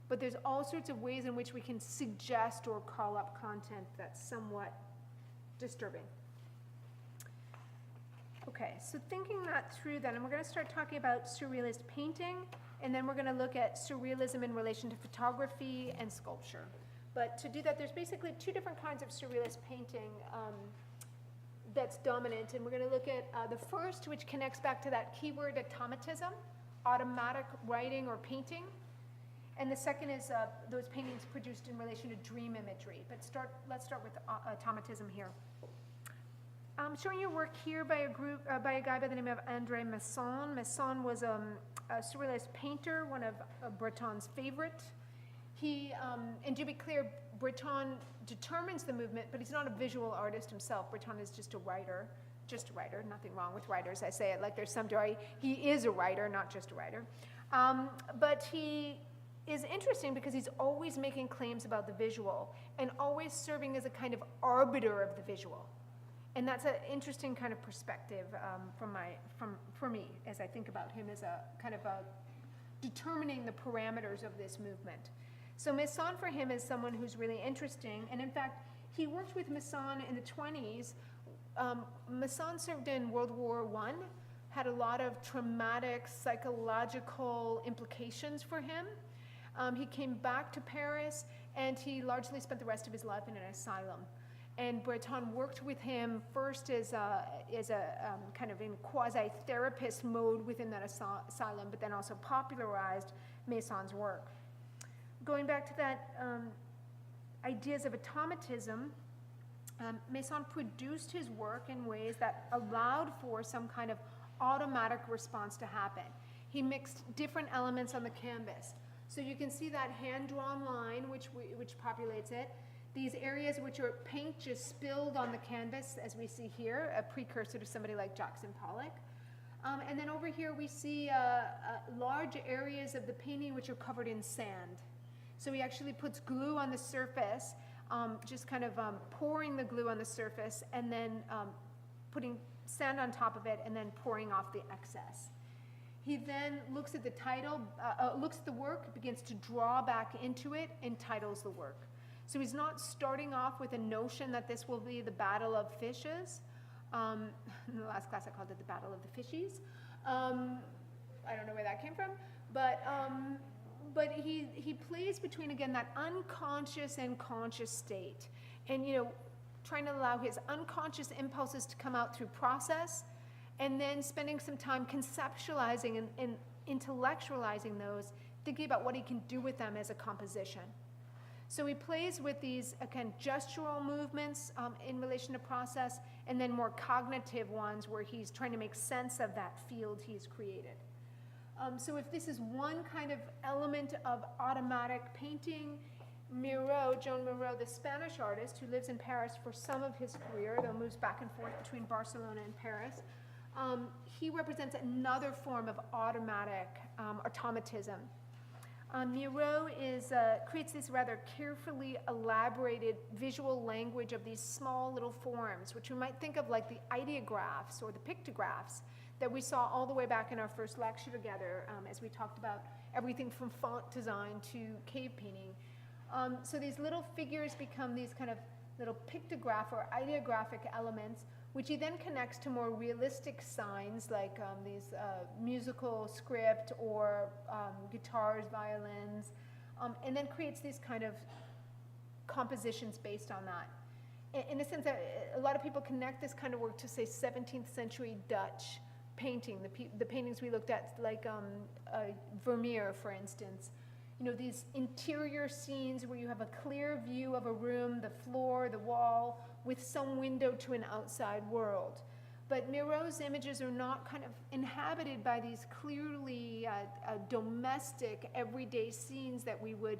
but there's all sorts of ways in which we can suggest or call up content that's somewhat disturbing. Okay, so thinking that through then, and we're going to start talking about surrealist painting, and then we're going to look at surrealism in relation to photography and sculpture. But to do that, there's basically two different kinds of surrealist painting that's dominant, and we're going to look at the first, which connects back to that keyword automatism, automatic writing or painting. And the second is those paintings produced in relation to dream imagery. But let's start with automatism here. I'm showing you work here by a guy by the name of André Masson. Masson was a surrealist painter, one of Breton's favorite. And to be clear, Breton determines the movement, but he's not a visual artist himself. Breton is just a writer, nothing wrong with writers. I say it like there's some joy. He is a writer, not just a writer. But he is interesting because he's always making claims about the visual and always serving as a kind of arbiter of the visual. And that's an interesting kind of perspective for me as I think about him as a kind of determining the parameters of this movement. So Masson for him is someone who's really interesting. And in fact, he worked with Masson in the 20s. Masson served in World War I, had a lot of traumatic psychological implications for him. He came back to Paris, and he largely spent the rest of his life in an asylum. And Breton worked with him first as a kind of in quasi-therapist mode within that asylum, but then also popularized Masson's work. Going back to that ideas of automatism, Masson produced his work in ways that allowed for some kind of automatic response to happen. He mixed different elements on the canvas. So you can see that hand-drawn line which populates it. These areas which are paint just spilled on the canvas, as we see here, a precursor to somebody like Jackson Pollock. And then over here we see large areas of the painting which are covered in sand. So he actually puts glue on the surface, just kind of pouring the glue on the surface and then putting sand on top of it and then pouring off the excess. He then looks at the title, looks at the work, begins to draw back into it, and titles the work. So he's not starting off with a notion that this will be the Battle of Fishes. In the last class I called it the Battle of the Fishies. I don't know where that came from, but he plays between, again, that unconscious and conscious state. And, trying to allow his unconscious impulses to come out through process, and then spending some time conceptualizing and intellectualizing those, thinking about what he can do with them as a composition. So he plays with these, again, gestural movements in relation to process, and then more cognitive ones where he's trying to make sense of that field he's created. So if this is one kind of element of automatic painting, Joan Monroe, the Spanish artist who lives in Paris for some of his career, though moves back and forth between Barcelona and Paris, he represents another form of automatic automatism. Miro creates this rather carefully elaborated visual language of these small little forms, which we might think of like the ideographs or the pictographs that we saw all the way back in our first lecture together as we talked about everything from font design to cave painting. So these little figures become these kind of little pictograph or ideographic elements, which he then connects to more realistic signs like these musical script or guitars, violins, and then creates these kind of compositions based on that. In a sense, a lot of people connect this kind of work to, say, 17th century Dutch painting, the paintings we looked at, like Vermeer, for instance. These interior scenes where you have a clear view of a room, the floor, the wall, with some window to an outside world. But Miro's images are not kind of inhabited by these clearly domestic, everyday scenes that we would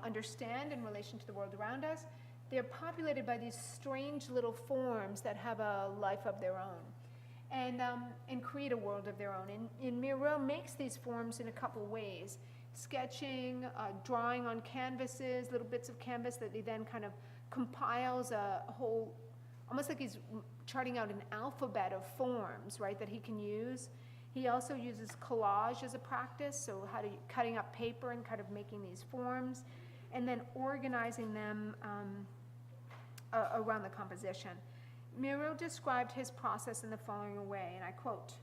understand in relation to the world around us. They're populated by these strange little forms that have a life of their own and create a world of their own. And Miro makes these forms in a couple ways. Sketching, drawing on canvases, little bits of canvas that he then kind of compiles a whole, almost like he's charting out an alphabet of forms, right, that he can use. He also uses collage as a practice, so cutting up paper and kind of making these forms, and then organizing them around the composition. Miro described his process in the following way, and I quote,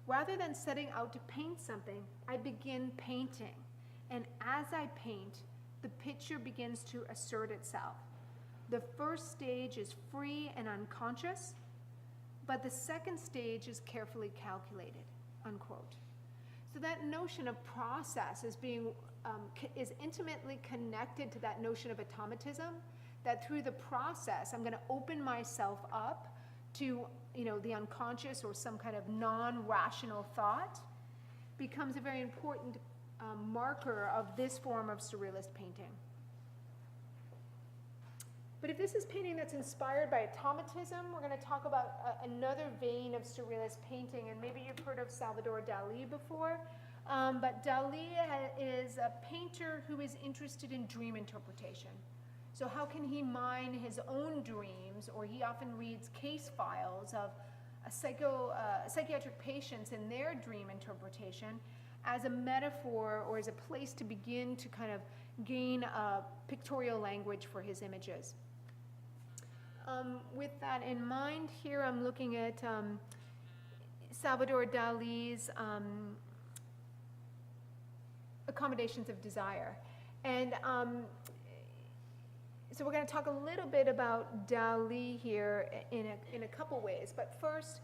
"Rather than setting out to paint something, I begin painting, and as I paint, the picture begins to assert itself. The first stage is free and unconscious, but the second stage is carefully calculated," unquote. So that notion of process is is intimately connected to that notion of automatism, that through the process, I'm going to open myself up to, the unconscious or some kind of non-rational thought, becomes a very important marker of this form of surrealist painting. But if this is painting that's inspired by automatism, we're going to talk about another vein of surrealist painting, and maybe you've heard of Salvador Dali before, but Dali is a painter who is interested in dream interpretation. So how can he mine his own dreams, or he often reads case files of psychiatric patients and their dream interpretation as a metaphor or as a place to begin to kind of gain a pictorial language for his images. With that in mind, here I'm looking at Salvador Dali's Accommodations of Desire. And so we're going to talk a little bit about Dali here in a couple ways. But first,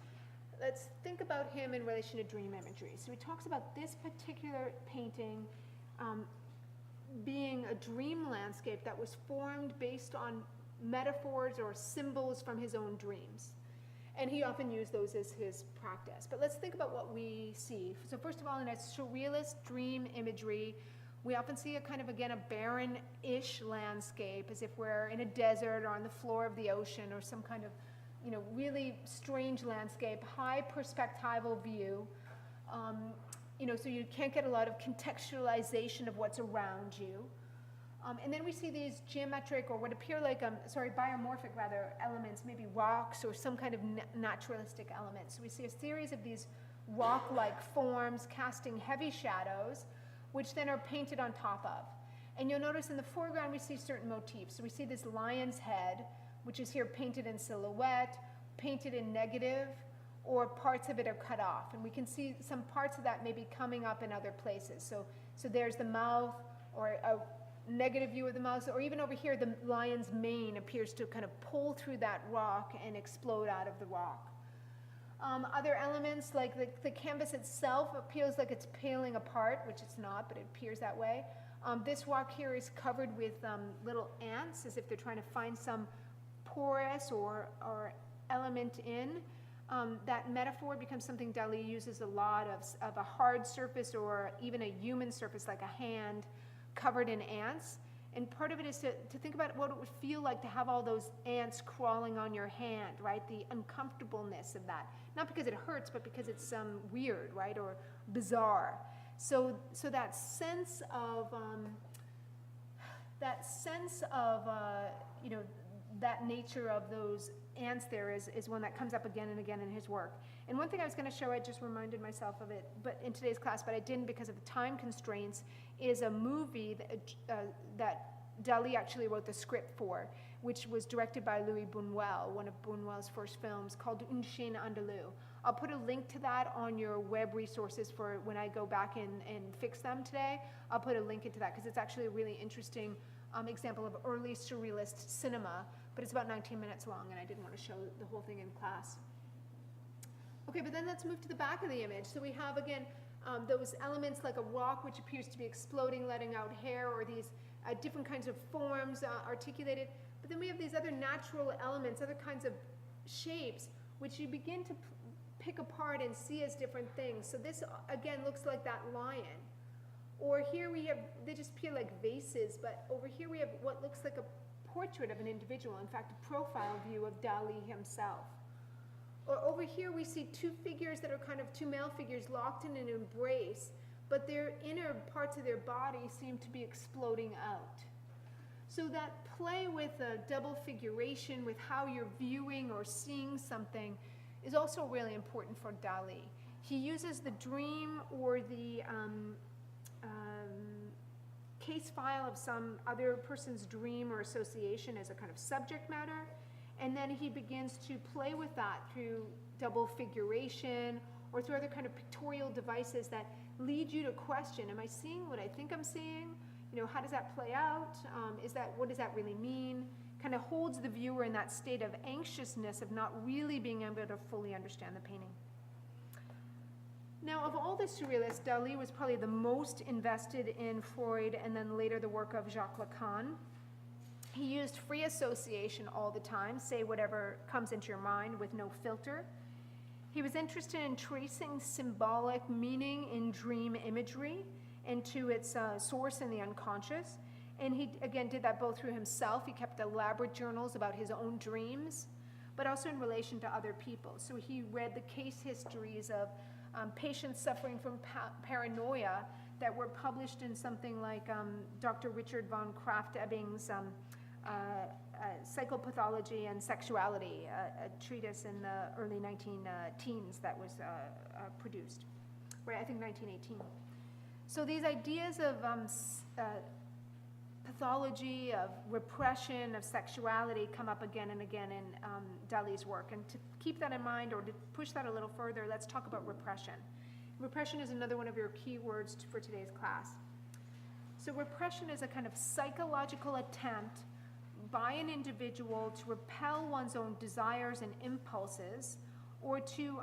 let's think about him in relation to dream imagery. So he talks about this particular painting being a dream landscape that was formed based on metaphors or symbols from his own dreams. And he often used those as his practice. But let's think about what we see. So first of all, in a surrealist dream imagery, we often see a kind of, again, a barren-ish landscape, as if we're in a desert or on the floor of the ocean or some kind of, really strange landscape, high perspectival view. So you can't get a lot of contextualization of what's around you. And then we see these geometric, or what appear like, biomorphic rather, elements, maybe rocks or some kind of naturalistic elements. So we see a series of these rock-like forms casting heavy shadows, which then are painted on top of. And you'll notice in the foreground we see certain motifs. So we see this lion's head, which is here painted in silhouette, painted in negative, or parts of it are cut off. And we can see some parts of that maybe coming up in other places. So there's the mouth, or a negative view of the mouth, or even over here the lion's mane appears to kind of pull through that rock and explode out of the rock. Other elements, like the canvas itself, appears like it's peeling apart, which it's not, but it appears that way. This rock here is covered with little ants, as if they're trying to find some porous or element in. That metaphor becomes something Dali uses a lot of a hard surface or even a human surface, like a hand, covered in ants. And part of it is to think about what it would feel like to have all those ants crawling on your hand, right? The uncomfortableness of that. Not because it hurts, but because it's weird, right? Or bizarre. So that sense of, that nature of those ants there is one that comes up again and again in his work. And one thing I was going to show, I just reminded myself of it, but in today's class, but I didn't because of the time constraints, is a movie that Dali actually wrote the script for, which was directed by Louis Buñuel, one of Buñuel's first films, called Un Chien Andalou. I'll put a link to that on your web resources for when I go back and fix them today. I'll put a link into that because it's actually a really interesting example of early surrealist cinema, but it's about 19 minutes long and I didn't want to show the whole thing in class. Okay, but then let's move to the back of the image. So we have, again, those elements like a rock which appears to be exploding, letting out hair, or these different kinds of forms articulated. But then we have these other natural elements, other kinds of shapes, which you begin to pick apart and see as different things. So this, again, looks like that lion. Or here we have, they just appear like vases, but over here we have what looks like a portrait of an individual, in fact, a profile view of Dali himself. Or over here we see two figures that are kind of two male figures locked in an embrace, but their inner parts of their body seem to be exploding out. So that play with a double figuration, with how you're viewing or seeing something, is also really important for Dali. He uses the dream or the case file of some other person's dream or association as a kind of subject matter, and then he begins to play with that through double figuration or through other kind of pictorial devices that lead you to question, am I seeing what I think I'm seeing? You know, how does that play out? What does that really mean? Kind of holds the viewer in that state of anxiousness of not really being able to fully understand the painting. Now, of all the surrealists, Dali was probably the most invested in Freud and then later the work of Jacques Lacan. He used free association all the time, say whatever comes into your mind with no filter. He was interested in tracing symbolic meaning in dream imagery and to its source in the unconscious. And he, again, did that both through himself. He kept elaborate journals about his own dreams, but also in relation to other people. So he read the case histories of patients suffering from paranoia that were published in something like Dr. Richard von Krafft-Ebing's Psychopathology and Sexuality, a treatise in the early 19-teens that was produced, right, I think 1918. So these ideas of pathology, of repression, of sexuality come up again and again in Dali's work. And to keep that in mind, or to push that a little further, let's talk about repression. Repression is another one of your key words for today's class. So repression is a kind of psychological attempt by an individual to repel one's own desires and impulses, or to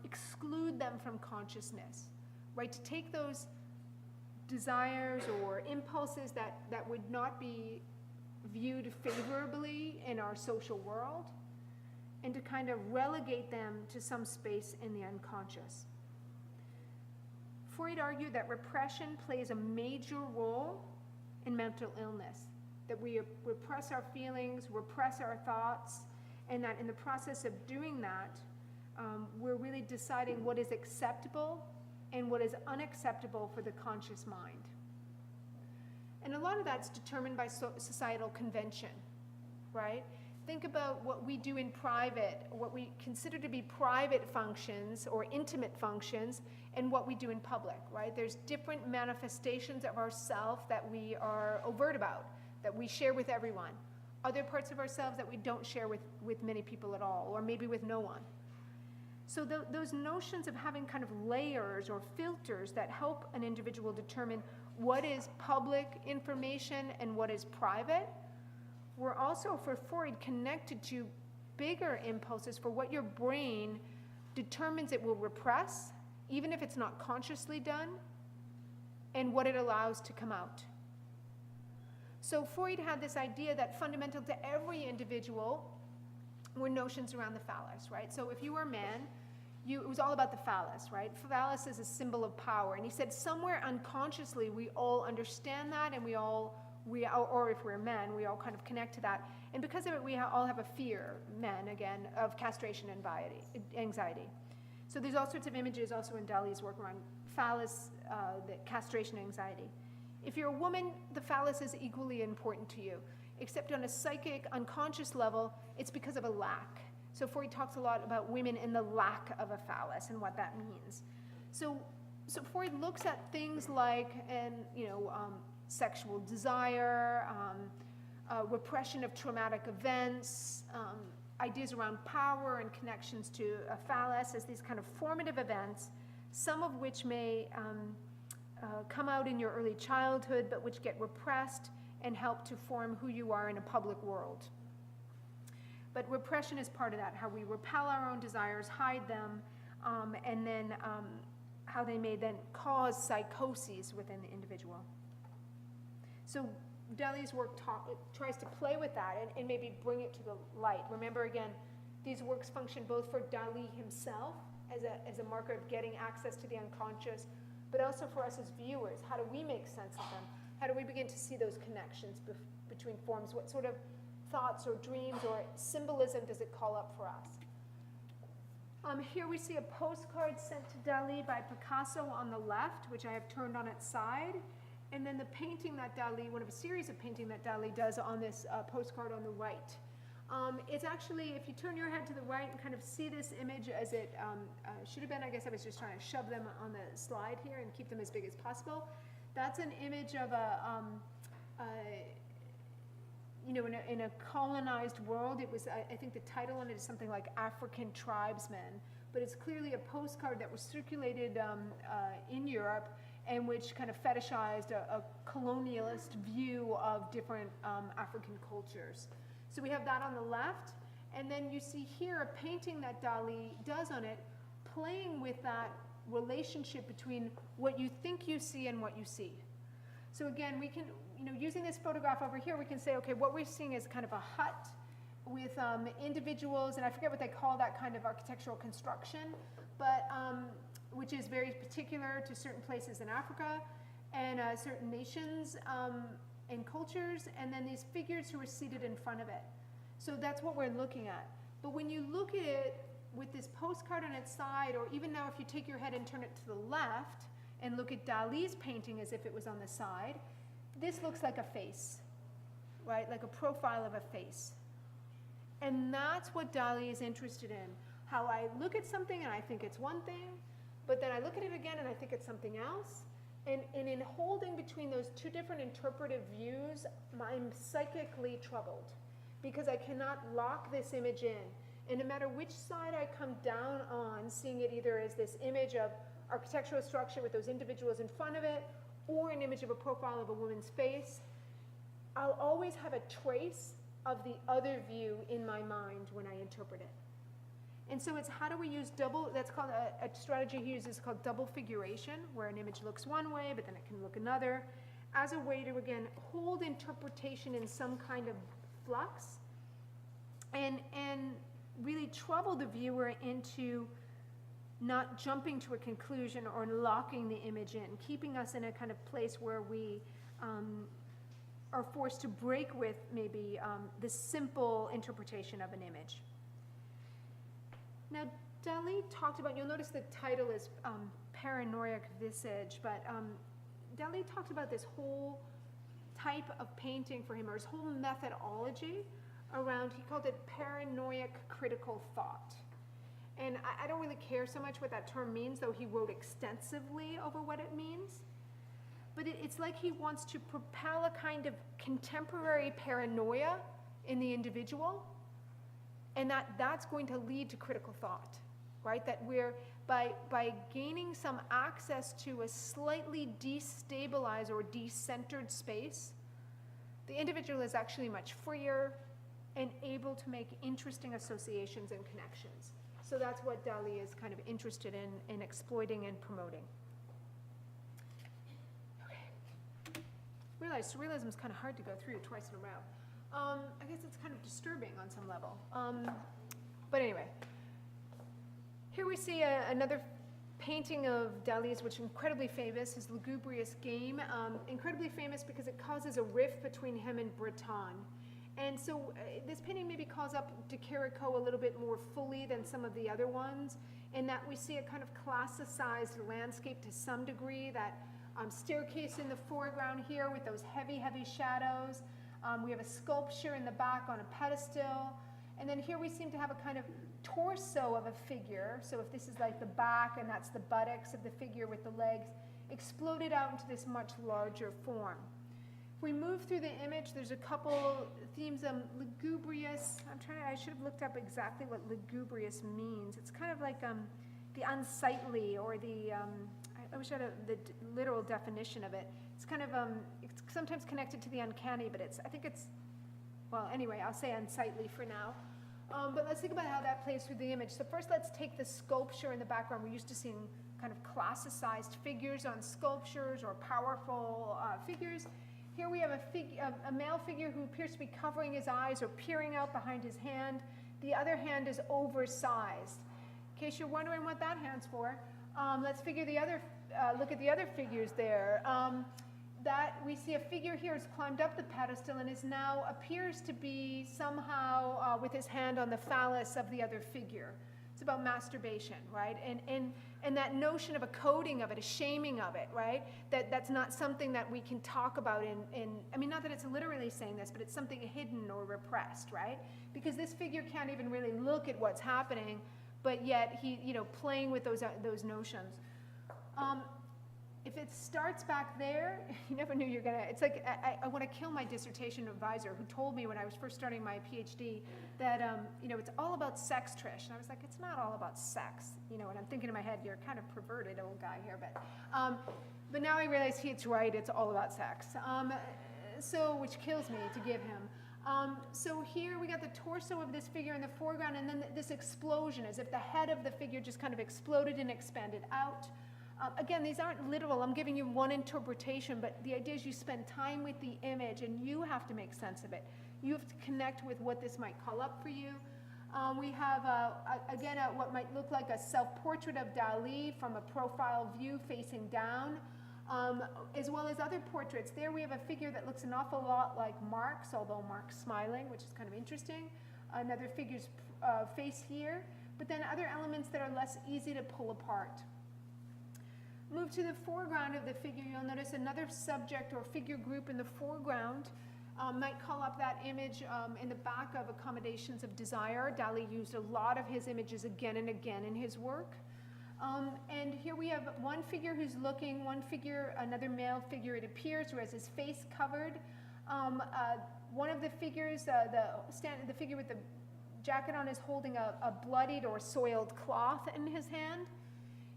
exclude them from consciousness, right? To take those desires or impulses that would not be viewed favorably in our social world, and to kind of relegate them to some space in the unconscious. Freud argued that repression plays a major role in mental illness, that we repress our feelings, repress our thoughts, and that in the process of doing that, we're really deciding what is acceptable and what is unacceptable for the conscious mind. And a lot of that's determined by societal convention, right? Think about what we do in private, what we consider to be private functions or intimate functions, and what we do in public, right? There's different manifestations of ourself that we are overt about, that we share with everyone. Other parts of ourselves that we don't share with many people at all, or maybe with no one. So those notions of having kind of layers or filters that help an individual determine what is public information and what is private were also, for Freud, connected to bigger impulses for what your brain determines it will repress, even if it's not consciously done, and what it allows to come out. So Freud had this idea that fundamental to every individual were notions around the phallus, right? So if you were a man, it was all about the phallus, right? Phallus is a symbol of power. And he said somewhere unconsciously we all understand that, and or if we're men, we all kind of connect to that. And because of it, we all have a fear, men again, of castration anxiety. So there's all sorts of images also in Dali's work around phallus, the castration anxiety. If you're a woman, the phallus is equally important to you, except on a psychic, unconscious level, it's because of a lack. So Freud talks a lot about women and the lack of a phallus and what that means. So Freud looks at things like, sexual desire, repression of traumatic events, ideas around power and connections to a phallus as these kind of formative events, some of which may come out in your early childhood, but which get repressed and help to form who you are in a public world. But repression is part of that, how we repel our own desires, hide them, and then how they may then cause psychoses within the individual. So Dali's work tries to play with that and maybe bring it to the light. Remember again, These works function both for Dali himself as a marker of getting access to the unconscious, but also for us as viewers. How do we make sense of them? How do we begin to see those connections between forms? What sort of thoughts or dreams or symbolism does it call up for us? Here we see a postcard sent to Dali by Picasso on the left, which I have turned on its side. And then the painting that Dali, one of a series of painting that Dali does on this postcard on the right. It's actually, if you turn your head to the right and kind of see this image as it should have been, I guess I was just trying to shove them on the slide here and keep them as big as possible. That's an image of in a colonized world. It was, I think the title on it is something like African Tribesmen, but it's clearly a postcard that was circulated in Europe and which kind of fetishized a colonialist view of different African cultures. So we have that on the left, and then you see here a painting that Dali does on it, playing with that relationship between what you think you see and what you see. So again, we can, using this photograph over here, we can say, okay, what we're seeing is kind of a hut with individuals, and I forget what they call that kind of architectural construction, but which is very particular to certain places in Africa and certain nations and cultures, and then these figures who are seated in front of it. So that's what we're looking at. But when you look at it with this postcard on its side, or even now if you take your head and turn it to the left and look at Dali's painting as if it was on the side, this looks like a face, right? Like a profile of a face. And that's what Dali is interested in. How I look at something and I think it's one thing, but then I look at it again and I think it's something else. And in holding between those two different interpretive views, I'm psychically troubled because I cannot lock this image in. And no matter which side I come down on, seeing it either as this image of architectural structure with those individuals in front of it, or an image of a profile of a woman's face, I'll always have a trace of the other view in my mind when I interpret it. And so it's how do we use that's called a strategy he uses called double figuration, where an image looks one way, but then it can look another, as a way to, again, hold interpretation in some kind of flux and really trouble the viewer into not jumping to a conclusion or locking the image in, keeping us in a kind of place where we are forced to break with maybe the simple interpretation of an image. Now, Dali talked about, you'll notice the title is Paranoiac Visage, but Dali talked about this whole type of painting for him, or his whole methodology around, he called it paranoiac critical thought. And I don't really care so much what that term means, though he wrote extensively over what it means. But it's like he wants to propel a kind of contemporary paranoia in the individual, and that's going to lead to critical thought, right? That we're, by gaining some access to a slightly destabilized or decentered space, the individual is actually much freer and able to make interesting associations and connections. So that's what Dali is kind of interested in exploiting and promoting. Okay. Realize surrealism is kind of hard to go through twice in a row. I guess it's kind of disturbing on some level. But anyway, here we see another painting of Dali's, which is incredibly famous, his Lugubrious Game. Incredibly famous because it causes a rift between him and Breton. And so this painting maybe calls up De Chirico a little bit more fully than some of the other ones, in that we see a kind of classicized landscape to some degree, that staircase in the foreground here with those heavy, heavy shadows. We have a sculpture in the back on a pedestal. And then here we seem to have a kind of torso of a figure. So if this is like the back and that's the buttocks of the figure with the legs, exploded out into this much larger form. If we move through the image, there's a couple themes. Lugubrious, I should have looked up exactly what lugubrious means. It's kind of like the unsightly, or the, I wish I had the literal definition of it. It's kind of, it's sometimes connected to the uncanny, but I think it's, well, anyway, I'll say unsightly for now. But let's think about how that plays through the image. So first let's take the sculpture in the background. We're used to seeing kind of classicized figures on sculptures, or powerful figures. Here we have a male figure who appears to be covering his eyes or peering out behind his hand. The other hand is oversized. In case you're wondering what that hand's for, let's look at the other figures there. That we see a figure here has climbed up the pedestal and is now appears to be somehow with his hand on the phallus of the other figure. It's about masturbation, right? And that notion of a coding of it, a shaming of it, right? That's not something that we can talk about I mean, not that it's literally saying this, but it's something hidden or repressed, right? Because this figure can't even really look at what's happening, but yet he, playing with those notions. If it starts back there, you never knew you're gonna, it's like, I want to kill my dissertation advisor who told me when I was first starting my PhD that, it's all about sex, Trish. And I was like, it's not all about sex, and I'm thinking in my head, you're kind of perverted old guy here, but now I realize he's right, it's all about sex. Which kills me to give him. So here we got the torso of this figure in the foreground, and then this explosion, as if the head of the figure just kind of exploded and expanded out. Again, these aren't literal. I'm giving you one interpretation, but the idea is you spend time with the image and you have to make sense of it. You have to connect with what this might call up for you. We have, again, what might look like a self-portrait of Dali from a profile view facing down, as well as other portraits. There we have a figure that looks an awful lot like Mark's, although Mark's smiling, which is kind of interesting. Another figure's face here, but then other elements that are less easy to pull apart. Move to the foreground of the figure, you'll notice another subject or figure group in the foreground. Might call up that image in the back of Accommodations of Desire. Dali used a lot of his images again and again in his work. And here we have one figure who's looking, one figure, another male figure, it appears, who has his face covered. One of the figures, the figure with the jacket on is holding a bloodied or soiled cloth in his hand.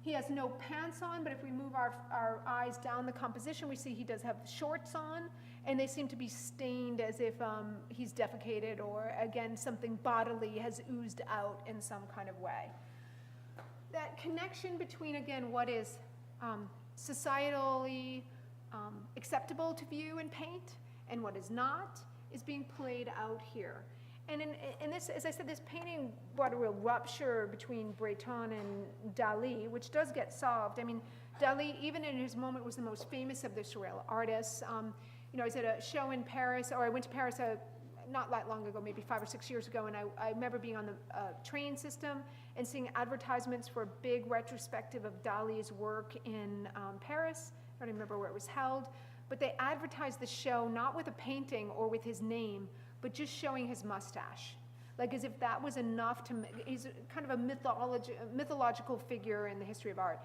He has no pants on, but if we move our eyes down the composition, we see he does have shorts on, and they seem to be stained as if he's defecated or, again, something bodily has oozed out in some kind of way. That connection between, again, what is societally acceptable to view and paint and what is not is being played out here. And in this, as I said, this painting brought a real rupture between Breton and Dali, which does get solved. I mean, Dali, even in his moment, was the most famous of the surreal artists. I was at a show in Paris, or I went to Paris not that long ago, maybe 5 or 6 years ago, and I remember being on the train system and seeing advertisements for a big retrospective of Dali's work in Paris. I don't remember where it was held, but they advertised the show not with a painting or with his name, but just showing his mustache, like as if that was enough to, he's kind of a mythological figure in the history of art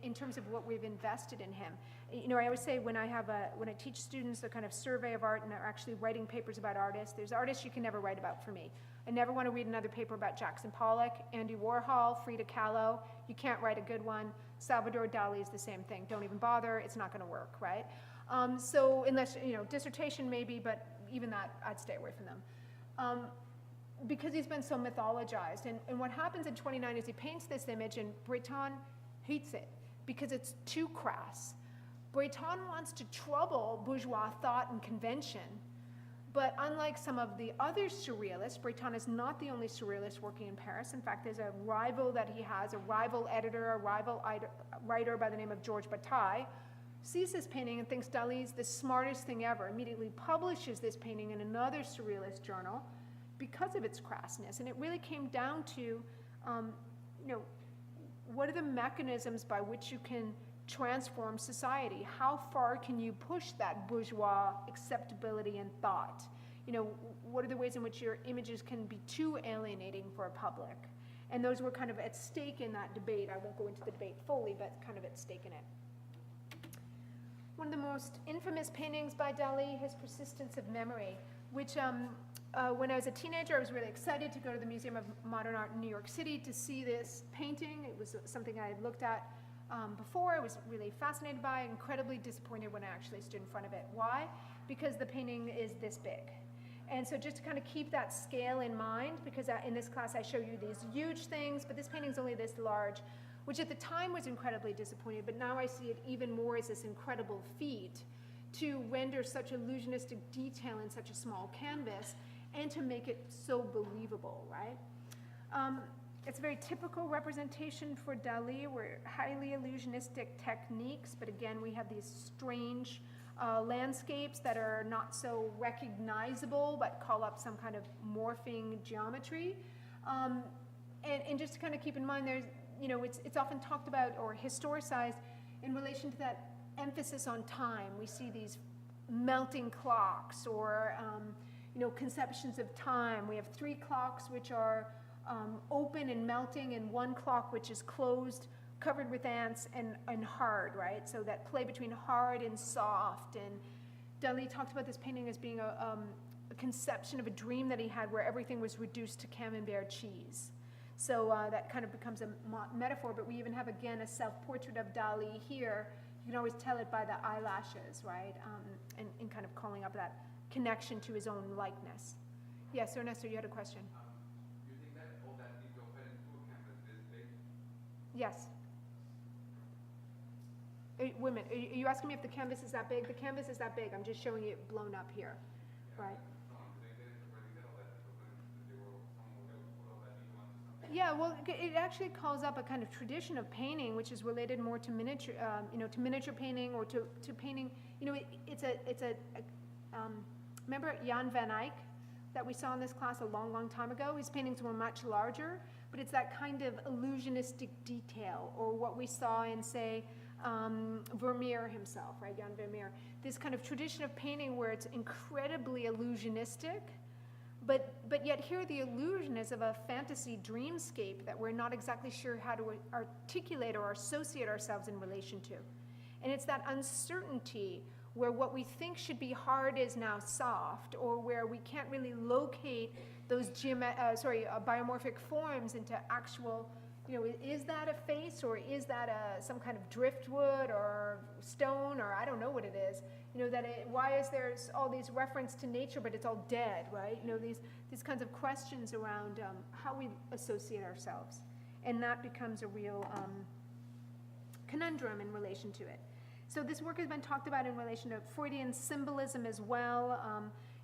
in terms of what we've invested in him. I always say when I teach students a kind of survey of art and they're actually writing papers about artists, there's artists you can never write about for me. I never want to read another paper about Jackson Pollock, Andy Warhol, Frida Kahlo. You can't write a good one. Salvador Dali is the same thing. Don't even bother, it's not going to work, right? So unless, dissertation maybe, but even that, I'd stay away from them. Because he's been so mythologized. And what happens in 29 is he paints this image, and Breton hates it because it's too crass. Breton wants to trouble bourgeois thought and convention, but unlike some of the other surrealists, Breton is not the only surrealist working in Paris. In fact, there's a rival that he has, a rival editor, a rival writer by the name of Georges Bataille, sees this painting and thinks Dali's the smartest thing ever, immediately publishes this painting in another surrealist journal because of its crassness. And it really came down to, what are the mechanisms by which you can transform society? How far can you push that bourgeois acceptability and thought? What are the ways in which your images can be too alienating for a public? And those were kind of at stake in that debate. I won't go into the debate fully, but kind of at stake in it. One of the most infamous paintings by Dali, his Persistence of Memory, which when I was a teenager, I was really excited to go to the Museum of Modern Art in New York City to see this painting. It was something I had looked at before. I was really fascinated by, incredibly disappointed when I actually stood in front of it. Why? Because the painting is this big. And so just to kind of keep that scale in mind, because in this class I show you these huge things, but this painting's only this large, which at the time was incredibly disappointing, but now I see it even more as this incredible feat to render such illusionistic detail in such a small canvas. and to make it so believable, right? It's a very typical representation for Dali. We're highly illusionistic techniques, but again, we have these strange landscapes that are not so recognizable, but call up some kind of morphing geometry. And just to kind of keep in mind, there's, it's often talked about or historicized in relation to that emphasis on time. We see these melting clocks or, conceptions of time. We have 3 clocks which are open and melting, and 1 clock which is closed, covered with ants, and hard, right? So that play between hard and soft. And Dali talked about this painting as being a conception of a dream that he had where everything was reduced to camembert cheese. So that kind of becomes a metaphor, but we even have, again, a self-portrait of Dali here. You can always tell it by the eyelashes, right? And kind of calling up that connection to his own likeness. Yes, Ernesto, you had a question. You think that all that detail fed into a canvas this big? Yes. Wait a minute, are you asking me if the canvas is that big? The canvas is that big. I'm just showing it blown up here, right? Yeah, well, it actually calls up a kind of tradition of painting, which is related more to miniature, to miniature painting or to painting. Remember Jan van Eyck that we saw in this class a long, long time ago? His paintings were much larger, but it's that kind of illusionistic detail, or what we saw in, say, Vermeer himself, right, Jan Vermeer. This kind of tradition of painting where it's incredibly illusionistic, but yet here the illusion is of a fantasy dreamscape that we're not exactly sure how to articulate or associate ourselves in relation to. And it's that uncertainty where what we think should be hard is now soft, or where we can't really locate those biomorphic forms into actual, is that a face, or is that some kind of driftwood or stone, or I don't know what it is. Why is there all these reference to nature, but it's all dead, right? These kinds of questions around how we associate ourselves. And that becomes a real conundrum in relation to it. So this work has been talked about in relation to Freudian symbolism as well.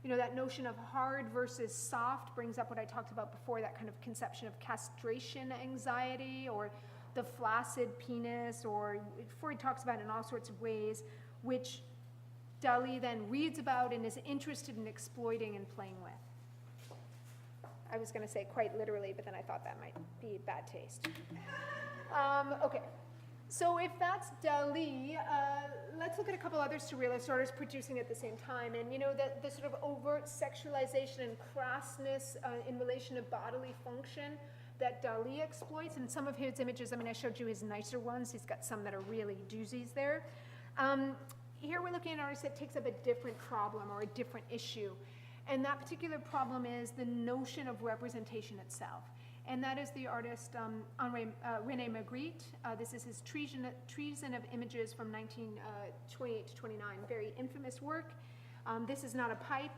That notion of hard versus soft brings up what I talked about before, that kind of conception of castration anxiety, or the flaccid penis, or Freud talks about it in all sorts of ways, which Dali then reads about and is interested in exploiting and playing with. I was going to say quite literally, but then I thought that might be bad taste. Okay. So if that's Dali, let's look at a couple other surrealist artists producing at the same time. And the sort of overt sexualization and crassness in relation to bodily function that Dali exploits. And some of his images, I showed you his nicer ones. He's got some that are really doozies there. Here we're looking at an artist that takes up a different problem or a different issue. And that particular problem is the notion of representation itself. And that is the artist René Magritte. This is his Treason of Images from 1928 to 29, very infamous work. This is not a pipe,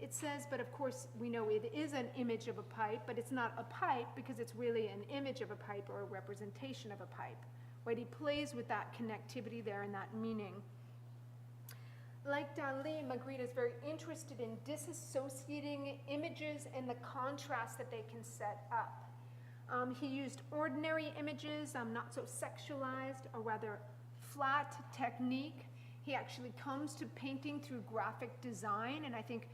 it says, but of course we know it is an image of a pipe, but it's not a pipe because it's really an image of a pipe or a representation of a pipe. Right? He plays with that connectivity there and that meaning. Like Dali, Magritte is very interested in disassociating images and the contrast that they can set up. He used ordinary images, not so sexualized, a rather flat technique. He actually comes to painting through graphic design, and I think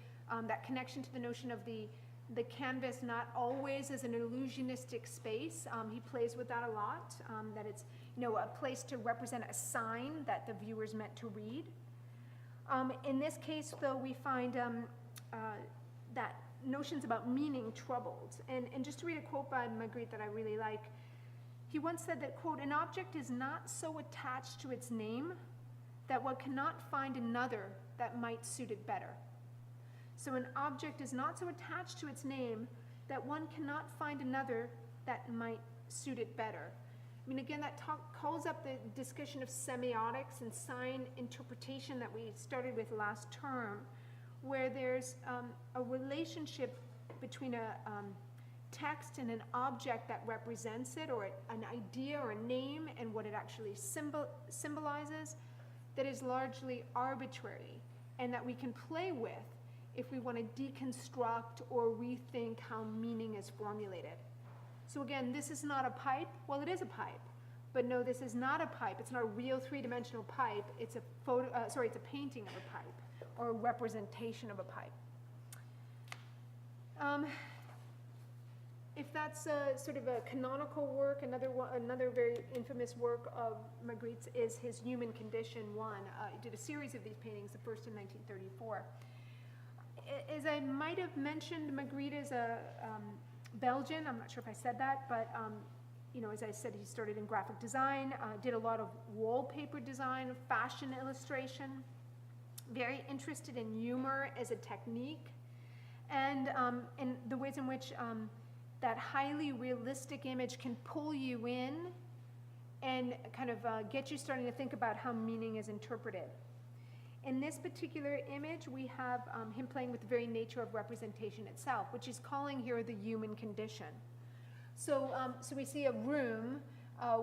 that connection to the notion of the canvas not always as an illusionistic space. He plays with that a lot, that it's a place to represent a sign that the viewer's meant to read. In this case, though, we find that notions about meaning troubled. And just to read a quote by Magritte that I really like, he once said that, quote, "An object is not so attached to its name that one cannot find another that might suit it better." So an object is not so attached to its name that one cannot find another that might suit it better. Again, that calls up the discussion of semiotics and sign interpretation that we started with last term, where there's a relationship between a text and an object that represents it, or an idea or a name, and what it actually symbolizes, that is largely arbitrary, and that we can play with if we want to deconstruct or rethink how meaning is formulated. So again, this is not a pipe. Well, it is a pipe, but no, this is not a pipe. It's not a real three-dimensional pipe. It's a it's a painting of a pipe, or a representation of a pipe. If that's sort of a canonical work, another very infamous work of Magritte's is his Human Condition 1. He did a series of these paintings, the first in 1934. As I might have mentioned, Magritte is a Belgian. I'm not sure if I said that, but you know, as I said, he started in graphic design, did a lot of wallpaper design, fashion illustration, very interested in humor as a technique, and in the ways in which that highly realistic image can pull you in and kind of get you starting to think about how meaning is interpreted. In this particular image, we have him playing with the very nature of representation itself, which he's calling here the human condition. So, so we see a room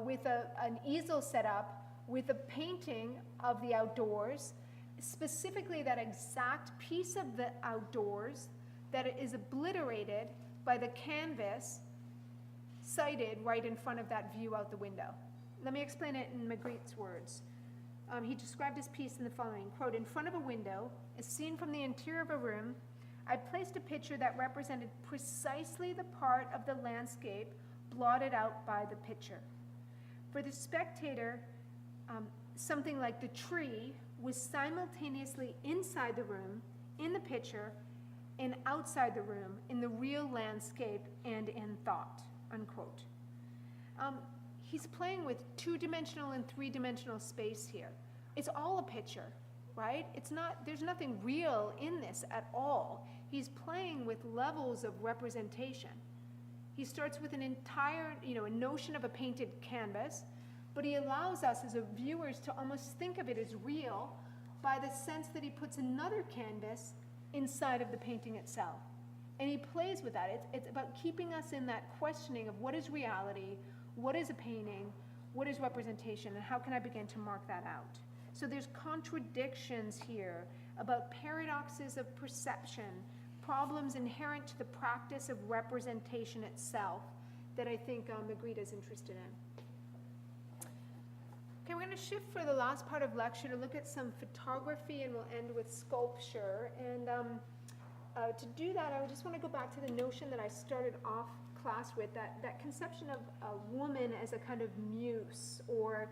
with an easel set up with a painting of the outdoors, specifically that exact piece of the outdoors that is obliterated by the canvas sighted right in front of that view out the window. Let me explain it in Magritte's words. He described his piece in the following, quote, "In front of a window, as seen from the interior of a room, I placed a picture that represented precisely the part of the landscape blotted out by the picture. For the spectator, something like the tree was simultaneously inside the room, in the picture, and outside the room, in the real landscape and in thought," unquote. He's playing with two-dimensional and three-dimensional space here. It's all a picture, right? It's not, there's nothing real in this at all. He's playing with levels of representation. He starts with an entire, you know, a notion of a painted canvas, but he allows us as viewers to almost think of it as real by the sense that he puts another canvas inside of the painting itself. And he plays with that. It's about keeping us in that questioning of what is reality, what is a painting, what is representation, and how can I begin to mark that out? So there's contradictions here about paradoxes of perception, problems inherent to the practice of representation itself that I think Magritte is interested in. Okay, we're going to shift for the last part of lecture to look at some photography, and we'll end with sculpture. And to do that, I just want to go back to the notion that I started off class with, that conception of a woman as a kind of muse, or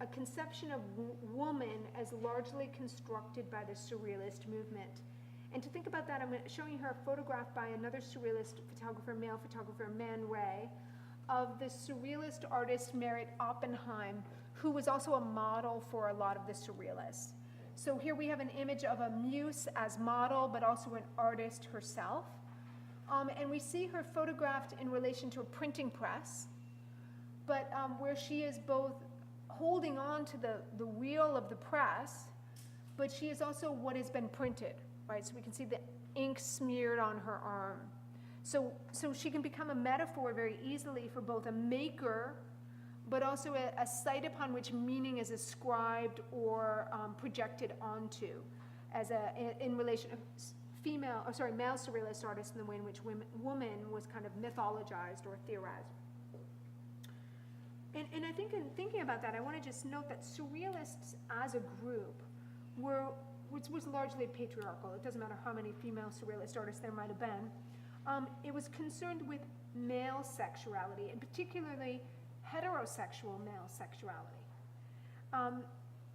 a conception of woman as largely constructed by the Surrealist movement. And to think about that, I'm showing her a photograph by another Surrealist photographer, male photographer, Monroe, of the Surrealist artist Merritt Oppenheim, who was also a model for a lot of the Surrealists. So here we have an image of a muse as model, but also an artist herself. And we see her photographed in relation to a printing press, but where she is both holding on to the wheel of the press, but she is also what has been printed, right? So we can see the ink smeared on her arm. So she can become a metaphor very easily for both a maker, but also a site upon which meaning is ascribed or projected onto, as in relation to male Surrealist artists, in the way in which woman was kind of mythologized or theorized. And I think in thinking about that, I want to just note that Surrealists as a group was largely patriarchal. It doesn't matter how many female Surrealist artists there might have been. It was concerned with male sexuality, and particularly heterosexual male sexuality,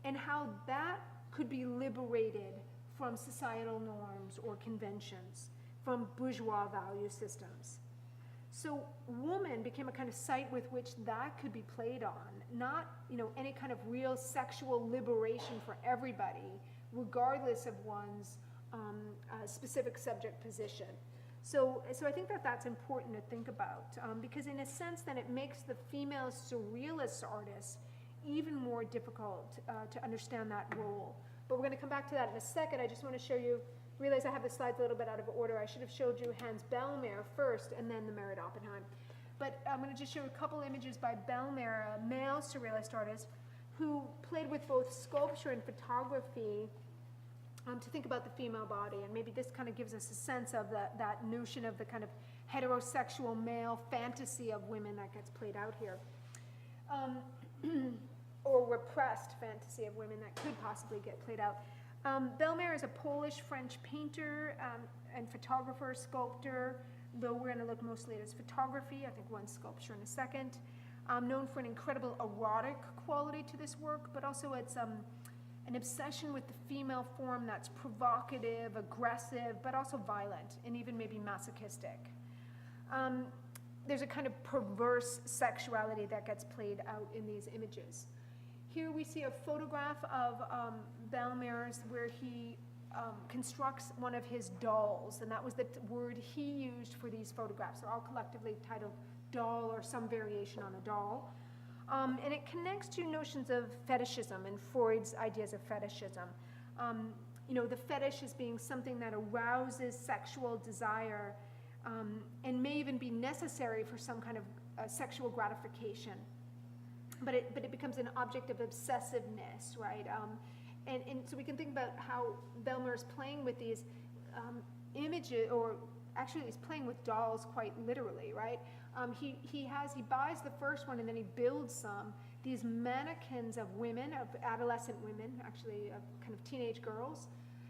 and how that could be liberated from societal norms or conventions, from bourgeois value systems. So woman became a kind of site with which that could be played on, not, you know, any kind of real sexual liberation for everybody, regardless of one's specific subject position. So I think that that's important to think about, because in a sense then it makes the female Surrealist artists even more difficult to understand that role. But we're going to come back to that in a second. I just want to show you, realize I have the slides a little bit out of order. I should have showed you Hans Bellmer first and then the Merritt Oppenheim. But I'm going to just show you a couple images by Bellmer, a male Surrealist artist who played with both sculpture and photography to think about the female body, and maybe this kind of gives us a sense of that notion of the kind of heterosexual male fantasy of women that gets played out here, or repressed fantasy of women that could possibly get played out. Belmer is a Polish-French painter and photographer, sculptor, though we're going to look mostly at his photography. I think one sculpture in a second. Known for an incredible erotic quality to this work, but also it's an obsession with the female form that's provocative, aggressive, but also violent, and even maybe masochistic. There's a kind of perverse sexuality that gets played out in these images. Here we see a photograph of Belmer's where he constructs one of his dolls, and that was the word he used for these photographs. They're all collectively titled doll or some variation on a doll. And it connects to notions of fetishism and Freud's ideas of fetishism. The fetish as being something that arouses sexual desire and may even be necessary for some kind of sexual gratification. But it becomes an object of obsessiveness, right? And so we can think about how Belmer is playing with these images, or actually he's playing with dolls quite literally, right? He buys the first one and then he builds these mannequins of women, of adolescent women, actually kind of teenage girls,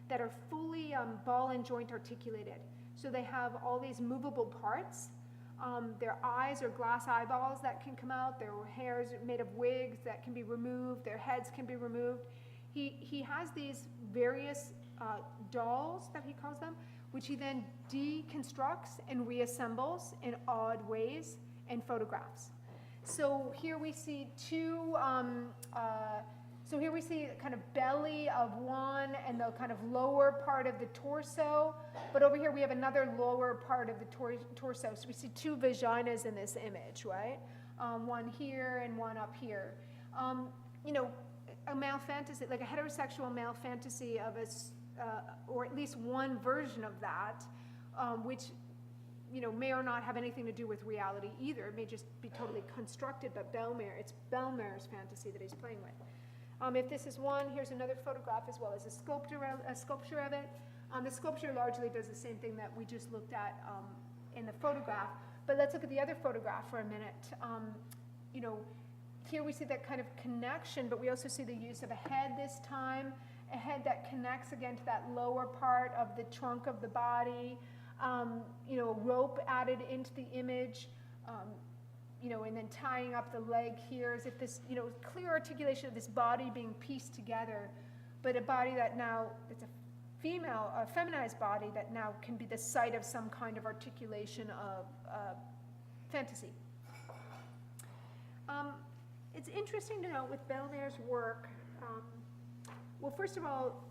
that are fully ball and joint articulated. So they have all these movable parts. Their eyes are glass eyeballs that can come out. Their hair is made of wigs that can be removed. Their heads can be removed. He has these various dolls, that he calls them, which he then deconstructs and reassembles in odd ways and photographs. So here we see here we see kind of belly of one and the kind of lower part of the torso, but over here we have another lower part of the torso. So we see two vaginas in this image, right? One here and one up here. A male fantasy, like a heterosexual male fantasy of or at least one version of that, which may or not have anything to do with reality either. It may just be totally constructed, but it's Belmer's fantasy that he's playing with. If this is one, here's another photograph as well as a sculpture of it. The sculpture largely does the same thing that we just looked at in the photograph, but let's look at the other photograph for a minute. Here we see that kind of connection, but we also see the use of a head this time, a head that connects again to that lower part of the trunk of the body, a rope added into the image, and then tying up the leg here as if this, clear articulation of this body being pieced together, but a body that now, it's a feminized body that now can be the site of some kind of articulation of fantasy. It's interesting to note with Belmer's work, well, first of all,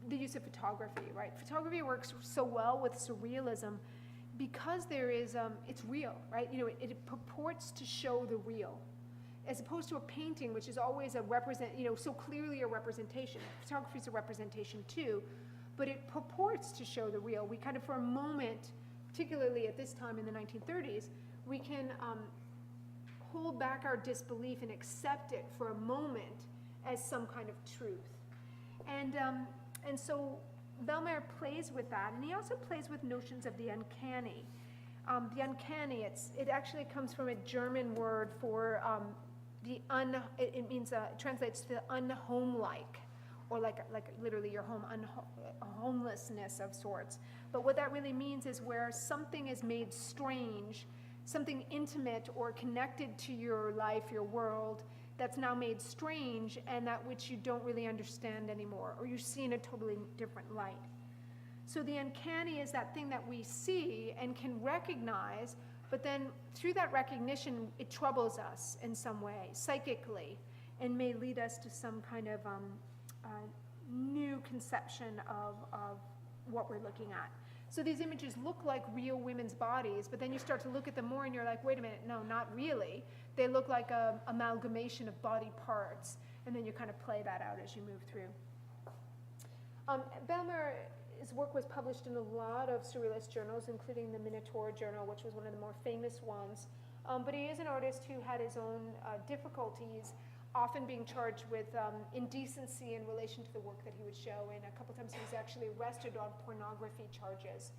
the use of photography, right? Photography works so well with surrealism because there is, it's real, right? It purports to show the real, as opposed to a painting, which is always so clearly a representation. Photography is a representation too, but it purports to show the real. We kind of, for a moment, particularly at this time in the 1930s, we can hold back our disbelief and accept it for a moment as some kind of truth. And so Belmer plays with that, and he also plays with notions of the uncanny. The uncanny, it actually comes from a German word for it means, it translates to unhomelike, or like literally your home, homelessness of sorts. But what that really means is where something is made strange, something intimate or connected to your life, your world, that's now made strange, and that which you don't really understand anymore, or you see in a totally different light. So the uncanny is that thing that we see and can recognize, but then through that recognition, it troubles us in some way, psychically, and may lead us to some kind of new conception of what we're looking at. So these images look like real women's bodies, but then you start to look at them more and you're like, wait a minute, no, not really. They look like an amalgamation of body parts, and then you kind of play that out as you move through. Belmer's work was published in a lot of surrealist journals, including the Minotaur Journal, which was one of the more famous ones. But he is an artist who had his own difficulties. often being charged with indecency in relation to the work that he would show, and a couple times he was actually arrested on pornography charges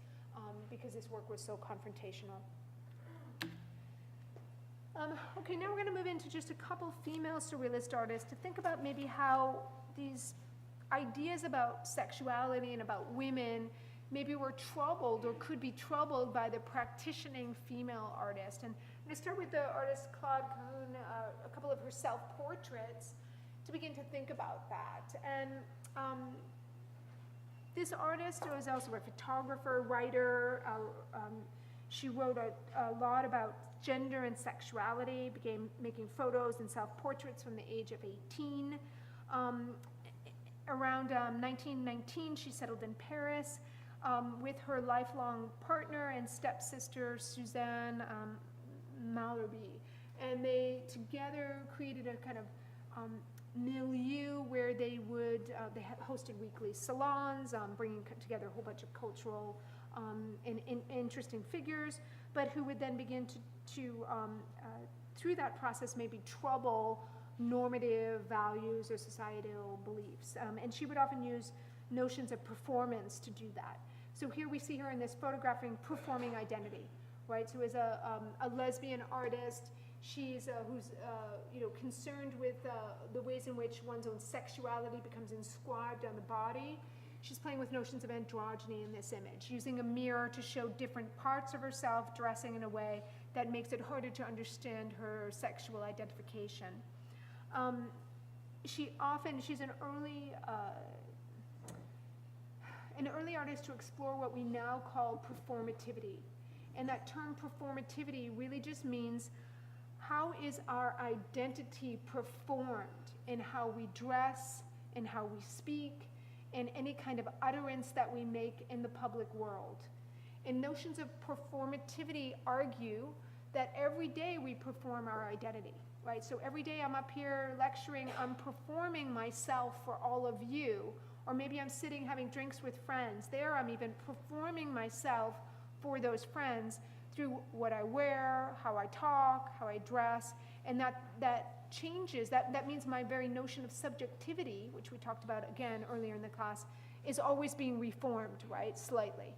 because his work was so confrontational. Okay, now we're going to move into just a couple female surrealist artists to think about maybe how these ideas about sexuality and about women maybe were troubled or could be troubled by the practicing female artist. And I'm going to start with the artist Claude Boone, a couple of her self-portraits, to begin to think about that. And this artist was also a photographer, writer. She wrote a lot about gender and sexuality, began making photos and self-portraits from the age of 18. Around 1919, she settled in Paris with her lifelong partner and stepsister, Suzanne Malherbe. And they together created a kind of milieu where they had hosted weekly salons, bringing together a whole bunch of cultural and interesting figures, but who would then begin to through that process, maybe trouble normative values or societal beliefs. And she would often use notions of performance to do that. So here we see her in this photographing performing identity, right? So as a lesbian artist, she's who's concerned with the ways in which one's own sexuality becomes inscribed on the body. She's playing with notions of androgyny in this image, using a mirror to show different parts of herself, dressing in a way that makes it harder to understand her sexual identification. She's an early artist to explore what we now call performativity. And that term performativity really just means how is our identity performed in how we dress, in how we speak, in any kind of utterance that we make in the public world. And notions of performativity argue that every day we perform our identity, right? So every day I'm up here lecturing, I'm performing myself for all of you, or maybe I'm sitting having drinks with friends. There I'm even performing myself for those friends through what I wear, how I talk, how I dress, and that changes, that means my very notion of subjectivity, which we talked about again earlier in the class, is always being reformed, right, slightly.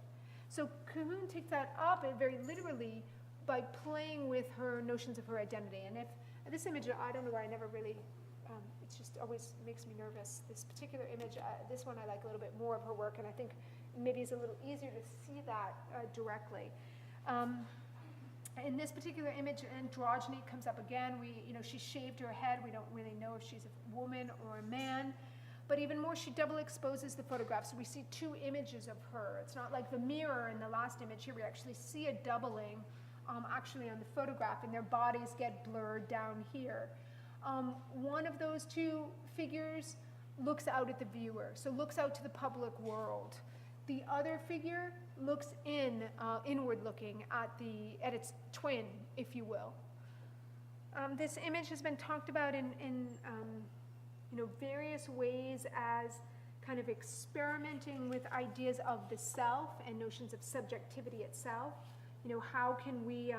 So Boone takes that up very literally by playing with her notions of her identity. And if this image, I don't know why I never really, it just always makes me nervous. This particular image, this one I like a little bit more of her work, and I think maybe it's a little easier to see that directly. In this particular image, androgyny comes up again. She shaved her head. We don't really know if she's a woman or a man. But even more, she double exposes the photograph. So we see two images of her. It's not like the mirror in the last image. Here we actually see a doubling actually on the photograph, and their bodies get blurred down here. One of those two figures looks out at the viewer, so looks out to the public world. The other figure looks inward looking at its twin, if you will. This image has been talked about in various ways as kind of experimenting with ideas of the self and notions of subjectivity itself. How can we,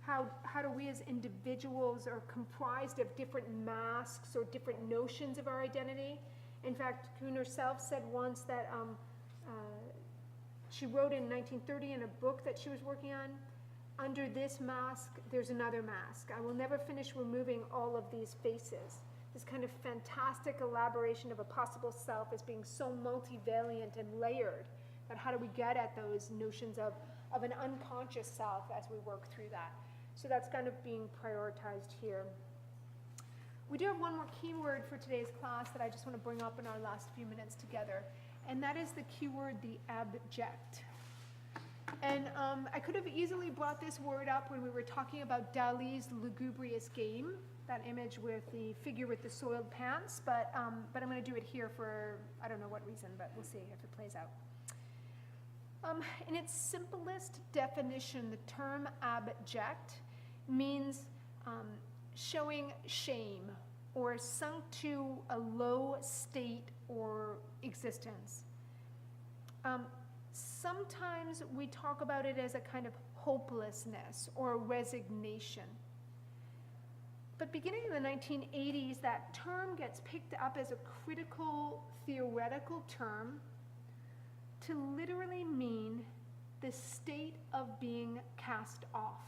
how do we as individuals are comprised of different masks or different notions of our identity? In fact, Boone herself said once that she wrote in 1930 in a book that she was working on, under this mask, there's another mask. I will never finish removing all of these faces. This kind of fantastic elaboration of a possible self as being so multivariant and layered, that how do we get at those notions of an unconscious self as we work through that? So that's kind of being prioritized here. We do have one more keyword for today's class that I just want to bring up in our last few minutes together, and that is the keyword, the abject. And I could have easily brought this word up when we were talking about Dali's Lugubrious Game, that image with the figure with the soiled pants, but I'm going to do it here for, I don't know what reason, but we'll see if it plays out. In its simplest definition, the term abject means showing shame or sunk to a low state or existence. Sometimes we talk about it as a kind of hopelessness or resignation. But beginning in the 1980s, that term gets picked up as a critical theoretical term to literally mean the state of being cast off.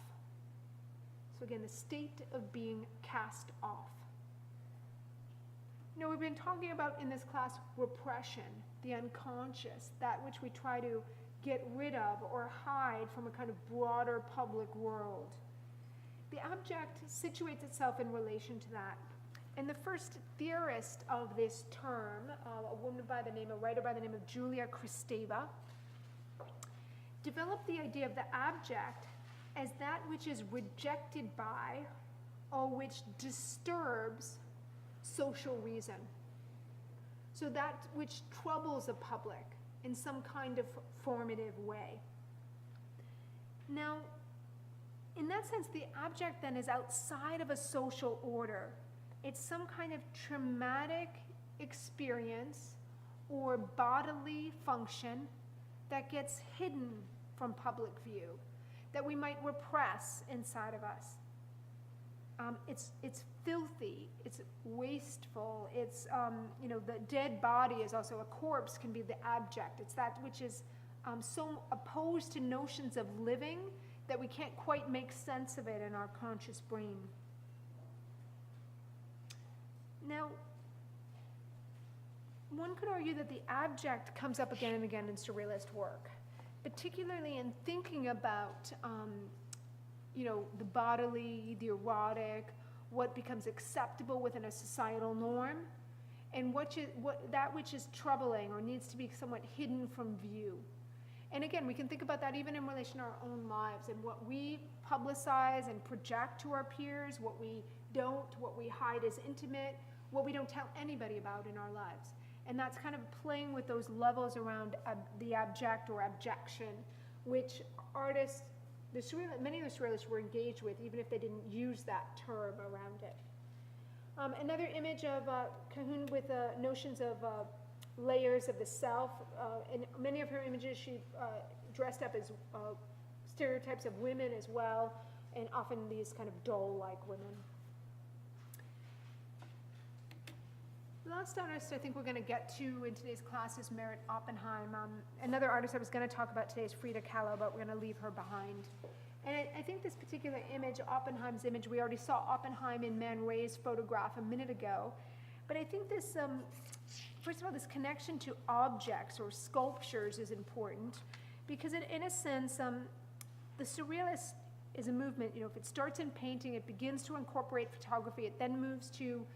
So again, the state of being cast off. You know, we've been talking about in this class repression, the unconscious, that which we try to get rid of or hide from a kind of broader public world. The abject situates itself in relation to that. And the first theorist of this term, a writer by the name of Julia Kristeva, developed the idea of the abject as that which is rejected by or which disturbs social reason. So that which troubles the public in some kind of formative way. Now, in that sense, the abject then is outside of a social order. It's some kind of traumatic experience or bodily function that gets hidden from public view, that we might repress inside of us. It's filthy, it's wasteful, it's, the dead body is also, a corpse can be the abject. It's that which is so opposed to notions of living that we can't quite make sense of it in our conscious brain. Now, one could argue that the abject comes up again and again in surrealist work, particularly in thinking about the bodily, the erotic, what becomes acceptable within a societal norm, and that which is troubling or needs to be somewhat hidden from view. And again, we can think about that even in relation to our own lives and what we publicize and project to our peers, what we don't, what we hide as intimate, what we don't tell anybody about in our lives. And that's kind of playing with those levels around the abject or abjection, which artists, many of the surrealists were engaged with, even if they didn't use that term around it. Another image of Cahun with notions of layers of the self. In many of her images, she dressed up as stereotypes of women as well, and often these kind of doll-like women. The last artist I think we're going to get to in today's class is Merit Oppenheim. Another artist I was going to talk about today is Frida Kahlo, but we're going to leave her behind. And I think this particular image, Oppenheim's image, we already saw Oppenheim in Man Ray's photograph a minute ago. But I think this, first of all, this connection to objects or sculptures is important because in a sense, the Surrealist is a movement. If it starts in painting, it begins to incorporate photography. It then moves to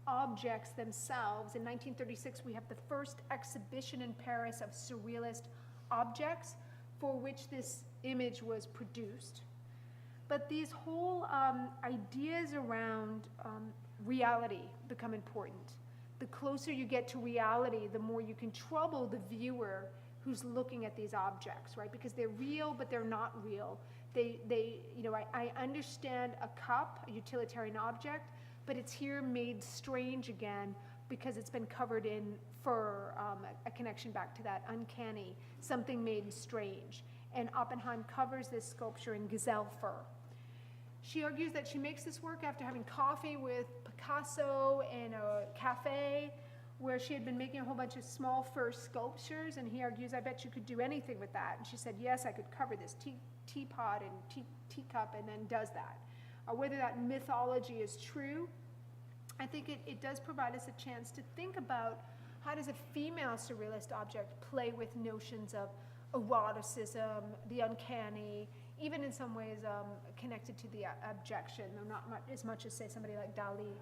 objects themselves. In 1936, we have the first exhibition in Paris of Surrealist objects for which this image was produced. But these whole ideas around reality become important. The closer you get to reality, the more you can trouble the viewer who's looking at these objects, right? Because they're real, but they're not real. I understand a cup, a utilitarian object, but it's here made strange again because it's been covered in fur, a connection back to that uncanny, something made strange. And Oppenheim covers this sculpture in gazelle fur. She argues that she makes this work after having coffee with Picasso in a cafe where she had been making a whole bunch of small fur sculptures, and he argues, I bet you could do anything with that. And she said, yes, I could cover this teapot and teacup, and then does that. Whether that mythology is true, I think it does provide us a chance to think about how does a female surrealist object play with notions of eroticism, the uncanny, even in some ways connected to the abjection, though not as much as, say, somebody like Dali.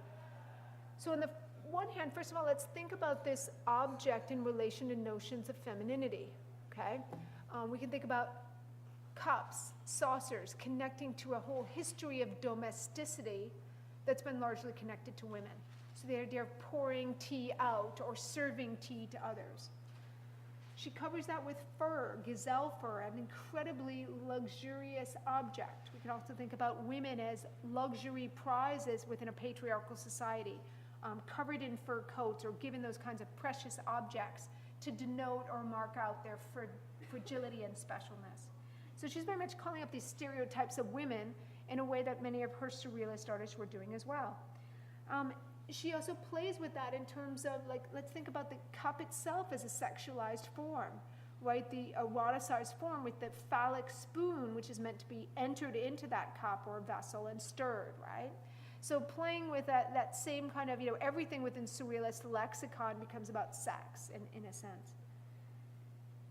So on the one hand, first of all, let's think about this object in relation to notions of femininity, okay? We can think about cups, saucers, connecting to a whole history of domesticity that's been largely connected to women. So the idea of pouring tea out or serving tea to others. She covers that with fur, gazelle fur, an incredibly luxurious object. We can also think about women as luxury prizes within a patriarchal society, covered in fur coats or given those kinds of precious objects to denote or mark out their fragility and specialness. So she's very much calling up these stereotypes of women in a way that many of her surrealist artists were doing as well. She also plays with that in terms of, like, let's think about the cup itself as a sexualized form, right? The eroticized form with the phallic spoon, which is meant to be entered into that cup or vessel and stirred, right? So playing with that same kind of, everything within surrealist lexicon becomes about sex in a sense.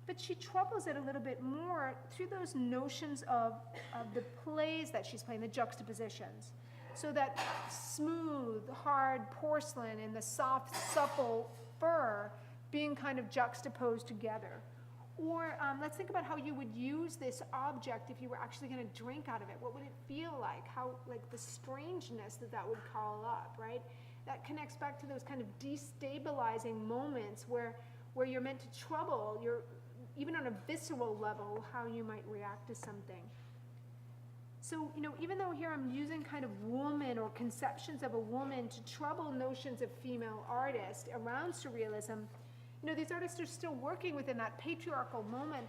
But she troubles it a little bit more through those notions of the plays that she's playing, the juxtapositions. So that smooth, hard porcelain and the soft, supple fur being kind of juxtaposed together. Or let's think about how you would use this object if you were actually going to drink out of it. What would it feel like? How, like, the strangeness that would call up, right? That connects back to those kind of destabilizing moments where you're meant to trouble, even on a visceral level, how you might react to something. So, even though here I'm using kind of woman or conceptions of a woman to trouble notions of female artists around surrealism, these artists are still working within that patriarchal moment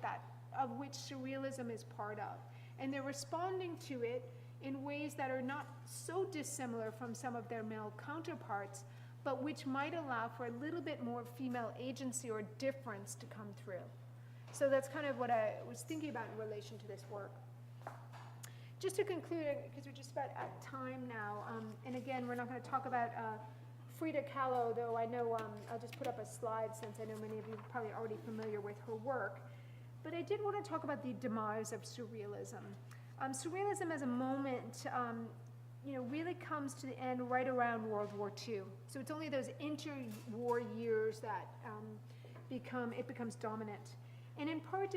of which surrealism is part of. And they're responding to it in ways that are not so dissimilar from some of their male counterparts, but which might allow for a little bit more female agency or difference to come through. So that's kind of what I was thinking about in relation to this work. Just to conclude, because we're just about at time now, and again, we're not going to talk about Frida Kahlo, though I know I'll just put up a slide since I know many of you are probably already familiar with her work. But I did want to talk about the demise of surrealism. Surrealism as a moment, really comes to the end right around World War II. So it's only those interwar years that it becomes dominant. And in part,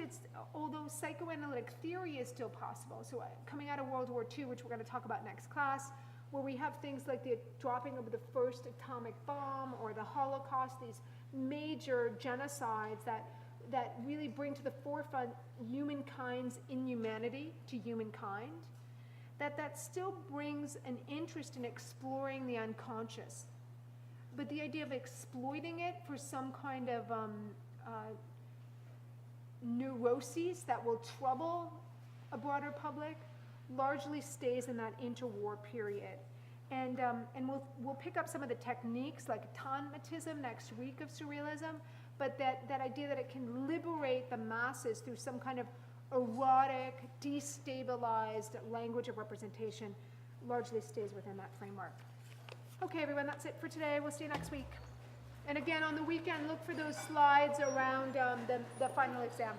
although psychoanalytic theory is still possible, so coming out of World War II, which we're going to talk about next class, where we have things like the dropping of the first atomic bomb or the Holocaust, these major genocides that really bring to the forefront humankind's inhumanity to humankind, that still brings an interest in exploring the unconscious. But the idea of exploiting it for some kind of neuroses that will trouble a broader public largely stays in that interwar period. And we'll pick up some of the techniques like automatism next week of surrealism, but that idea that it can liberate the masses through some kind of erotic, destabilized language of representation largely stays within that framework. Okay, everyone, that's it for today. We'll see you next week. And again, on the weekend, look for those slides around the final exam.